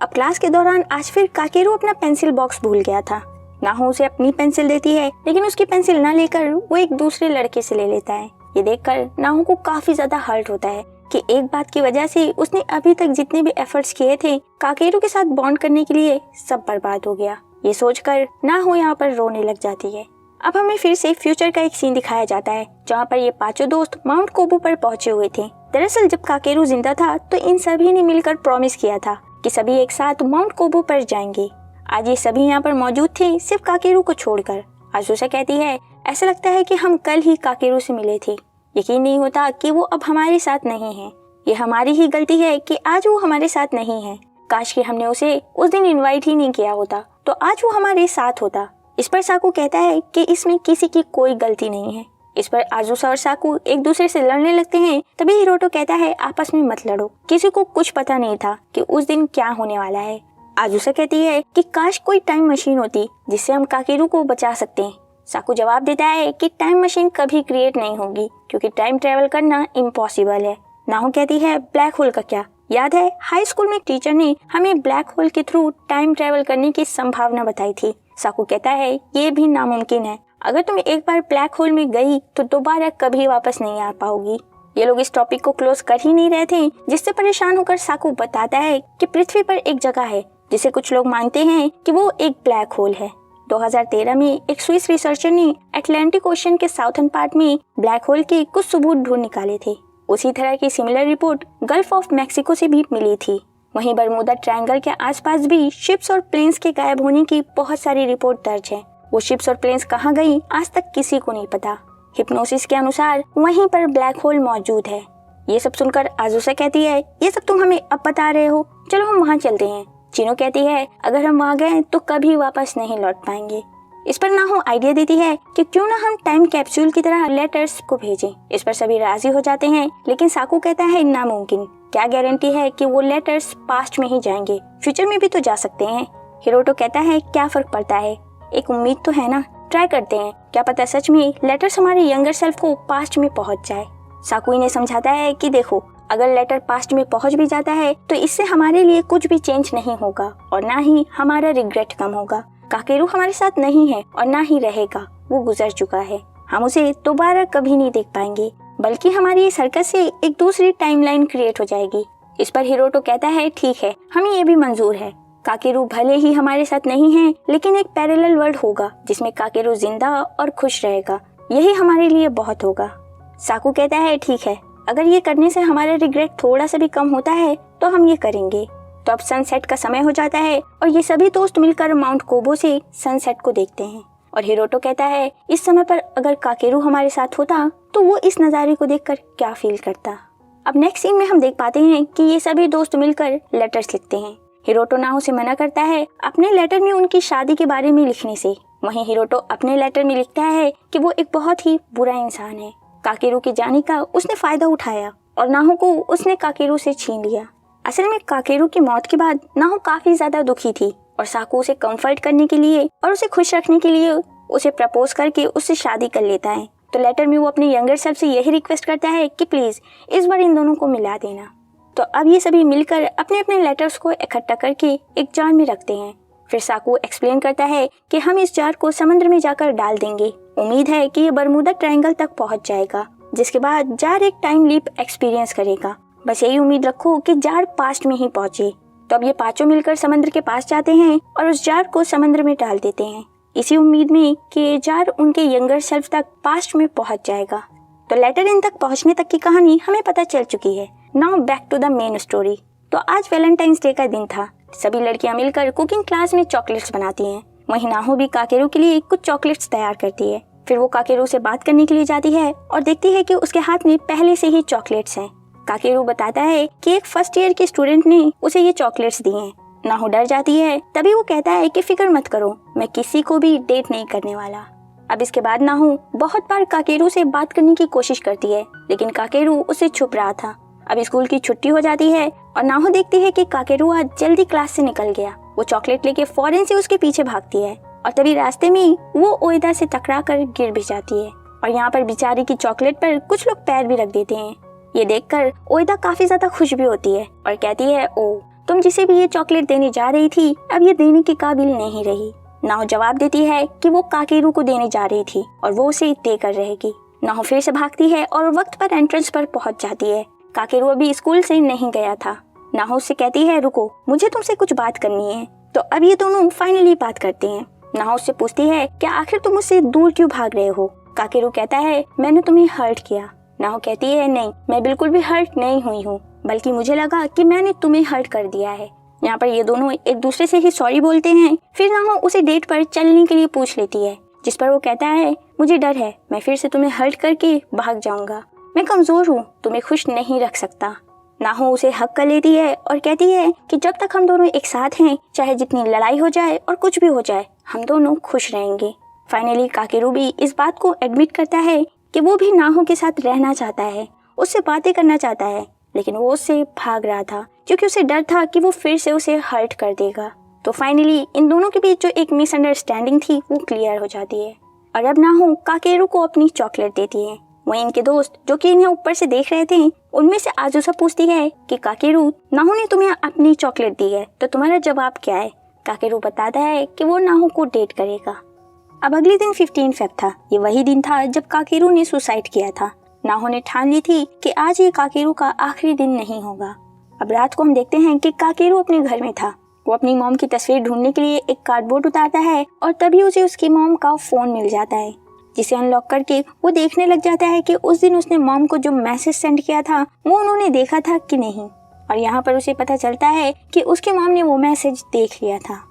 अब क्लास के दौरान आज फिर काकेरू अपना पेंसिल बॉक्स भूल गया था। नाहो उसे अपनी पेंसिल देती है, लेकिन उसकी पेंसिल न लेकर वो एक दूसरे लड़के से ले लेता है। ये देखकर नाहो को काफी ज्यादा हर्ट होता है कि एक बात की वजह से उसने अभी तक जितने भी एफर्ट्स किए थे काकेरू के साथ बॉन्ड करने के लिए, सब बर्बाद हो गया। ये सोचकर नाहो यहाँ पर रोने लग जाती है। अब हमें फिर से फ्यूचर का एक सीन दिखाया जाता है जहाँ पर ये पांचों दोस्त माउंट कोबू पर पहुंचे हुए थे। दरअसल जब काकेरू जिंदा था तो इन सभी ने मिलकर प्रॉमिस किया था कि सभी एक साथ माउंट कोबू पर जाएंगे। आज ये सभी यहाँ पर मौजूद थे, सिर्फ काकेरू को छोड़कर। आजुसा कहती है, ऐसा लगता है कि हम कल ही काकेरू से मिले थे। यकीन नहीं होता कि वो अब हमारे साथ नहीं है। ये हमारी ही गलती है कि आज वो हमारे साथ नहीं है। काश कि हमने उसे उस दिन इनवाइट ही नहीं किया होता तो आज वो हमारे साथ होता। इस पर साकू कहता है कि इसमें किसी की कोई गलती नहीं है। इस पर आजुसा और साकू एक दूसरे से लड़ने लगते हैं। तभी हिरोटो कहता है, आपस में मत लड़ो, किसी को कुछ पता नहीं था कि उस दिन क्या होने वाला है। आजुसा कहती है कि काश कोई टाइम मशीन होती जिससे हम काकेरू को बचा सकते हैं। साकू जवाब देता है कि टाइम मशीन कभी क्रिएट नहीं होगी क्योंकि टाइम ट्रेवल करना इम्पॉसिबल है। नाहो कहती है, ब्लैक होल का क्या? याद है हाई स्कूल में एक टीचर ने हमें ब्लैक होल के थ्रू टाइम ट्रेवल करने की संभावना बताई थी। साकू कहता है, ये भी नामुमकिन है। अगर तुम एक बार ब्लैक होल में गई तो दोबारा कभी वापस नहीं आ पाओगी। ये लोग इस टॉपिक को क्लोज कर ही नहीं रहे थे, जिससे परेशान होकर साकू बताता है कि पृथ्वी पर एक जगह है जिसे कुछ लोग मानते हैं कि वो एक ब्लैक होल है। 2013 में एक स्विस रिसर्चर ने अटलांटिक ओशन के साउथर्न पार्ट में ब्लैक होल के कुछ सबूत ढूंढ निकाले थे। उसी तरह की similar report gulf of Mexico से भी मिली थी। वहीं बरमूदा ट्रायंगल के आसपास भी शिप्स और प्लेन्स के गायब होने की बहुत सारी रिपोर्ट दर्ज है। वो शिप्स और प्लेन्स कहाँ गई आज तक किसी को नहीं पता। हिप्नोसिस के अनुसार वहीं पर ब्लैक होल मौजूद है। ये सब सुनकर आजुसा कहती है, ये सब तुम हमें अब बता रहे हो, चलो हम वहाँ चलते हैं। चिनो कहती है, अगर हम वहाँ गए तो कभी वापस नहीं लौट पाएंगे। इस पर नाहो आइडिया देती है कि क्यों ना हम टाइम कैप्सूल की तरह लेटर्स को भेजें। इस पर सभी राजी हो जाते हैं, लेकिन साकू कहता है नामुमकिन। क्या गारंटी है कि वो लेटर्स पास्ट में ही जाएंगे, फ्यूचर में भी तो जा सकते हैं। हिरोटो कहता है, क्या फर्क पड़ता है, एक उम्मीद तो है ना, ट्राई करते हैं, क्या पता सच में लेटर्स हमारे यंगर सेल्फ को पास्ट में पहुंच जाए। साकू इन्हें समझाता है कि देखो, अगर लेटर पास्ट में पहुंच भी जाता है तो इससे हमारे लिए कुछ भी चेंज नहीं होगा और ना ही हमारा रिग्रेट कम होगा। काकेरू हमारे साथ नहीं है और ना ही रहेगा, वो गुजर चुका है। हम उसे दोबारा कभी नहीं देख पाएंगे, बल्कि हमारी सर्कस से एक दूसरी टाइमलाइन क्रिएट हो जाएगी। इस पर हिरोटो कहता है, ठीक है, हमें ये भी मंजूर है। काकेरू भले ही हमारे साथ नहीं है, लेकिन एक पैरेलल वर्ल्ड होगा जिसमें काकेरू जिंदा और खुश रहेगा। यही हमारे लिए बहुत होगा। साकू कहता है, ठीक है, अगर ये करने से हमारा रिग्रेट थोड़ा सा भी कम होता है तो हम ये करेंगे। तो अब सनसेट का समय हो जाता है और ये सभी दोस्त मिलकर माउंट कोबो से सनसेट को देखते हैं। और हिरोटो कहता है, इस समय पर अगर काकेरू हमारे साथ होता तो वो इस नज़ारे को देखकर क्या फील करता। अब नेक्स्ट सीन में हम देख पाते हैं कि ये सभी दोस्त मिलकर लेटर्स लिखते हैं। हिरोटो नाहो से मना करता है अपने लेटर में उनकी शादी के बारे में लिखने से। वहीं हिरोटो अपने लेटर में लिखता है कि वो एक बहुत ही बुरा इंसान है। काकेरू के जाने का उसने फायदा उठाया और नाहो को उसने काकेरू से छीन लिया। असल में काकेरू की मौत के बाद नाहो काफी ज्यादा दुखी थी और साकू उसे कंफर्ट करने के लिए और उसे खुश रखने के लिए उसे प्रपोज करके उससे शादी कर लेता है। तो लेटर में वो अपने यंगर सेल्फ से यही रिक्वेस्ट करता है कि प्लीज इस बार इन दोनों को मिला देना। तो अब ये सभी मिलकर अपने अपने लेटर्स को इकट्ठा करके एक जार में रखते हैं। फिर साकू एक्सप्लेन करता है कि हम इस जार को समुद्र में जाकर डाल देंगे। उम्मीद है कि ये बरमूदा ट्रायंगल तक पहुंच जाएगा, जिसके बाद जार एक टाइम लीप एक्सपीरियंस करेगा। बस यही उम्मीद रखो कि जार पास्ट में ही पहुंचे। तो अब ये पांचों मिलकर समुद्र के पास जाते हैं और उस जार को समुद्र में डाल देते हैं, इसी उम्मीद में कि ये जार उनके यंगर सेल्फ तक पास्ट में पहुंच जाएगा। तो लेटर इन तक पहुंचने तक की कहानी हमें पता चल चुकी है। Now back to the main story. तो आज वैलेंटाइंस डे का दिन था। सभी लड़कियां मिलकर कुकिंग क्लास में चॉकलेट्स बनाती हैं। वहीं नाहो भी काकेरू के लिए कुछ चॉकलेट्स तैयार करती है। फिर वो काकेरू से बात करने के लिए जाती है और देखती है कि उसके हाथ में पहले से ही चॉकलेट्स हैं। काकेरू बताता है कि एक फर्स्ट ईयर के स्टूडेंट ने उसे ये चॉकलेट्स दिए हैं। नाहो डर जाती है। तभी वो कहता है कि फिक्र मत करो, मैं किसी को भी डेट नहीं करने वाला। अब इसके बाद नाहो बहुत बार काकेरू से बात करने की कोशिश करती है, लेकिन काकेरू उसे छुप रहा था। अब स्कूल की छुट्टी हो जाती है और नाहो देखती है कि काकेरू आज जल्दी क्लास से निकल गया। वो चॉकलेट लेके फौरन से उसके पीछे भागती है और तभी रास्ते में वो ओएदा से टकरा कर गिर भी जाती है और यहाँ पर बेचारी की चॉकलेट पर कुछ लोग पैर भी रख देते हैं। ये देखकर ओएदा काफी ज्यादा खुश भी होती है और कहती है, ओ तुम जिसे भी ये चॉकलेट देने जा रही थी अब ये देने के काबिल नहीं रही। नाहो जवाब देती है कि वो काकेरू को देने जा रही थी और वो उसे देकर रहेगी। नाहो फिर से भागती है और वक्त पर एंट्रेंस पर पहुंच जाती है। काकेरू अभी स्कूल से नहीं गया था। नाहो उससे कहती है, रुको मुझे तुमसे कुछ बात करनी है। तो अब ये दोनों फाइनली बात करते हैं। नाहो उससे पूछती है, क्या आखिर तुम मुझसे दूर क्यों भाग रहे हो? काकेरू कहता है, मैंने तुम्हें हर्ट किया। नाहो कहती है, नहीं मैं बिल्कुल भी हर्ट नहीं हुई हूँ, बल्कि मुझे लगा कि मैंने तुम्हें हर्ट कर दिया है। यहाँ पर ये दोनों एक दूसरे से ही सॉरी बोलते हैं। फिर नाहो उसे डेट पर चलने के लिए पूछ लेती है, जिस पर वो कहता है, मुझे डर है मैं फिर से तुम्हें हर्ट करके भाग जाऊंगा। मैं कमजोर हूँ, तुम्हें खुश नहीं रख सकता। नाहो उसे हक कर लेती है और कहती है कि जब तक हम दोनों एक साथ हैं, चाहे जितनी लड़ाई हो जाए और कुछ भी हो जाए, हम दोनों खुश रहेंगे। फाइनली काकेरू भी इस बात को एडमिट करता है कि वो भी नाहो के साथ रहना चाहता है, उससे बातें करना चाहता है, लेकिन वो उससे भाग रहा था क्योंकि उसे डर था कि वो फिर से उसे हर्ट कर देगा। तो फाइनली इन दोनों के बीच जो एक मिसअंडरस्टैंडिंग थी वो क्लियर हो जाती है और अब नाहो काकेरू को अपनी चॉकलेट देती है। वहीं इनके दोस्त जो कि इन्हें ऊपर से देख रहे थे, उनमें से आजुसा पूछती है कि काकेरू, नाहो ने तुम्हें अपनी चॉकलेट दी है तो तुम्हारा जवाब क्या है? काकेरू बताता है कि वो नाहो को डेट करेगा। अब अगले दिन 15 फेब था। ये वही दिन था जब काकेरू ने सुसाइड किया था। नाहो ने ठान ली थी कि आज ये काकेरू का आखिरी दिन नहीं होगा। अब रात को हम देखते हैं कि काकेरू अपने घर में था। वो अपनी मॉम की तस्वीर ढूंढने के लिए एक कार्डबोर्ड उतारता है और तभी उसे उसकी मॉम का फोन मिल जाता है, जिसे अनलॉक करके वो देखने लग जाता है कि उस दिन उसने मॉम को जो मैसेज सेंड किया था वो उन्होंने देखा था कि नहीं। और यहाँ पर उसे पता चलता है कि उसके मॉम ने वो मैसेज देख लिया था।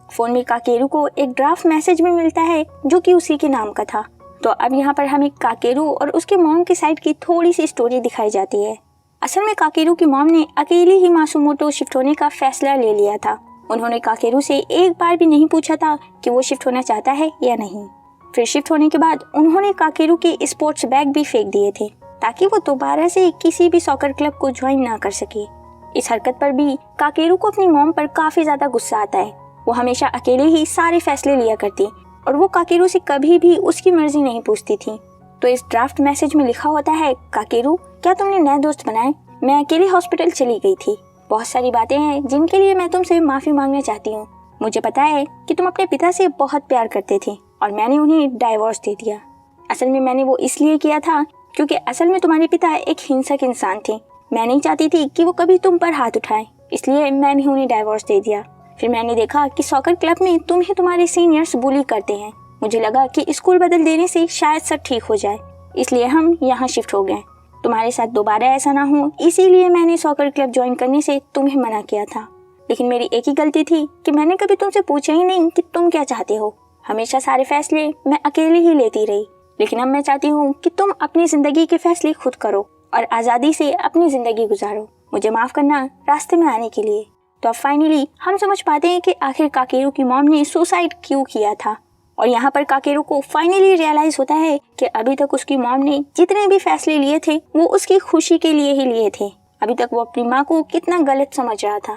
फोन में काकेरू को एक ड्राफ्ट मैसेज भी मिलता है जो कि उसी के नाम का था। तो अब यहाँ पर हमें काकेरू और उसके मॉम की साइड की थोड़ी सी स्टोरी दिखाई जाती है। असल में काकेरू की मॉम ने अकेले ही मासुमोटो शिफ्ट होने का फैसला ले लिया था। उन्होंने काकेरू से एक बार भी नहीं पूछा था कि वो शिफ्ट होना चाहता है या नहीं। फिर शिफ्ट होने के बाद उन्होंने काकेरू के स्पोर्ट्स बैग भी फेंक दिए थे ताकि वो दोबारा से किसी भी सॉकर क्लब को ज्वाइन ना कर सके। इस हरकत पर भी काकेरू को अपनी मॉम पर काफी ज्यादा गुस्सा आता है। वो हमेशा अकेले ही सारे फैसले लिया करती और वो काकेरू से कभी भी उसकी मर्जी नहीं पूछती थी। तो इस ड्राफ्ट मैसेज में लिखा होता है, काकेरू क्या तुमने नए दोस्त बनाए? मैं अकेले हॉस्पिटल चली गई थी। बहुत सारी बातें हैं जिनके लिए मैं तुमसे माफी मांगना चाहती हूँ। मुझे पता है कि तुम अपने पिता से बहुत प्यार करते थे और मैंने उन्हें डाइवोर्स दे दिया। असल में मैंने वो इसलिए किया था क्योंकि असल में तुम्हारे पिता एक हिंसक इंसान थे। मैं नहीं चाहती थी कि वो कभी तुम पर हाथ उठाएं, इसलिए मैंने उन्हें डाइवोर्स दे दिया। फिर मैंने देखा कि सॉकर क्लब में तुम्हें तुम्हारे सीनियर्स बुली करते हैं। मुझे लगा कि स्कूल बदल देने से शायद सब ठीक हो जाए, इसलिए हम यहाँ शिफ्ट हो गए। तुम्हारे साथ दोबारा ऐसा ना हो इसीलिए मैंने सॉकर क्लब ज्वाइन करने से तुम्हें मना किया था। लेकिन मेरी एक ही गलती थी कि मैंने कभी तुमसे पूछा ही नहीं कि तुम क्या चाहते हो। हमेशा सारे फैसले मैं अकेले ही लेती रही, लेकिन अब मैं चाहती हूँ कि तुम अपनी जिंदगी के फैसले खुद करो और आज़ादी से अपनी जिंदगी गुजारो। मुझे माफ करना रास्ते में आने के लिए। तो अब फाइनली हम समझ पाते हैं कि आखिर काकेरू की मॉम ने सुसाइड क्यों किया था। और यहाँ पर काकेरू को फाइनली रियलाइज होता है कि अभी तक उसकी मॉम ने जितने भी फैसले लिए थे वो उसकी खुशी के लिए ही लिए थे। अभी तक वो अपनी माँ को कितना गलत समझ रहा था।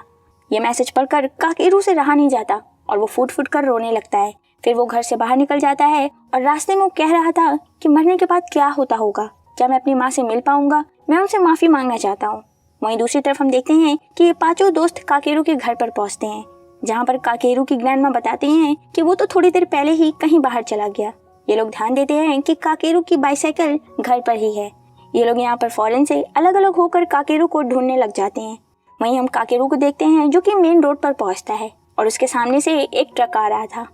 ये मैसेज पढ़कर काकेरू से रहा नहीं जाता और वो फूट फूट कर रोने लगता है। फिर वो घर से बाहर निकल जाता है और रास्ते में वो कह रहा था कि मरने के बाद क्या होता होगा, क्या मैं अपनी माँ से मिल पाऊंगा, मैं उनसे माफी मांगना चाहता हूँ। वहीं दूसरी तरफ हम देखते हैं कि ये पांचों दोस्त काकेरू के घर पर पहुंचते हैं, जहाँ पर काकेरू की ग्रैंडमा बताती हैं कि वो तो थोड़ी देर पहले ही कहीं बाहर चला गया। ये लोग ध्यान देते हैं कि काकेरू की बाइसाइकिल घर पर ही है। ये लोग यहाँ पर फौरन से अलग अलग होकर काकेरू को ढूंढने लग जाते हैं। वहीं हम काकेरू को देखते हैं जो कि मेन रोड पर पहुंचता है और उसके सामने से एक ट्रक आ रहा था।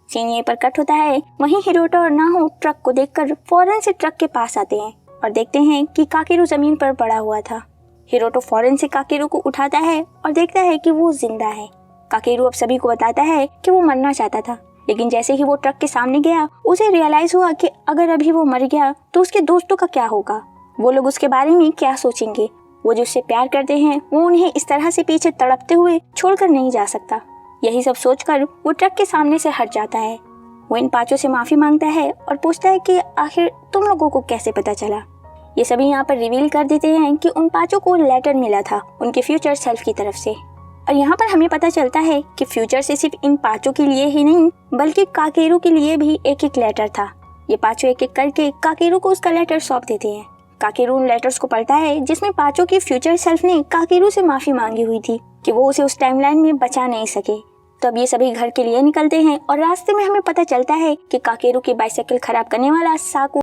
सीन यहीं पर कट होता है। वहीं हिरोटो और नाहो ट्रक को देखकर फौरन से ट्रक के पास आते हैं और देखते हैं कि काकेरू जमीन पर पड़ा हुआ था। हिरोटो फौरन से काकेरू को उठाता है और देखता है कि वो जिंदा है। काकेरू अब सभी को बताता है कि वो मरना चाहता था, लेकिन जैसे ही वो ट्रक के सामने गया उसे रियलाइज हुआ कि अगर अभी वो मर गया तो उसके दोस्तों का क्या होगा, वो लोग उसके बारे में क्या सोचेंगे। वो जो उससे प्यार करते हैं वो उन्हें इस तरह से पीछे तड़पते हुए छोड़कर नहीं जा सकता। यही सब सोचकर वो ट्रक के सामने से हट जाता है। वो इन पांचों से माफ़ी मांगता है और पूछता है कि आखिर तुम लोगों को कैसे पता चला। ये सभी यहाँ पर रिवील कर देते हैं कि उन पांचों को लेटर मिला था उनके फ्यूचर सेल्फ की तरफ से। और यहाँ पर हमें पता चलता है कि फ्यूचर से सिर्फ इन पांचों के लिए ही नहीं बल्कि काकेरू के लिए भी एक एक लेटर था। ये पांचों एक एक करके काकेरू को उसका लेटर सौंप देते हैं। काकेरू उन लेटर्स को पढ़ता है जिसमें पांचों की फ्यूचर सेल्फ ने काकेरू से माफ़ी मांगी हुई थी कि वो उसे उस टाइमलाइन में बचा नहीं सके। तो अब ये सभी घर के लिए निकलते हैं और रास्ते में हमें पता चलता है कि काकेरू की बाइसाइकिल खराब करने वाला साकू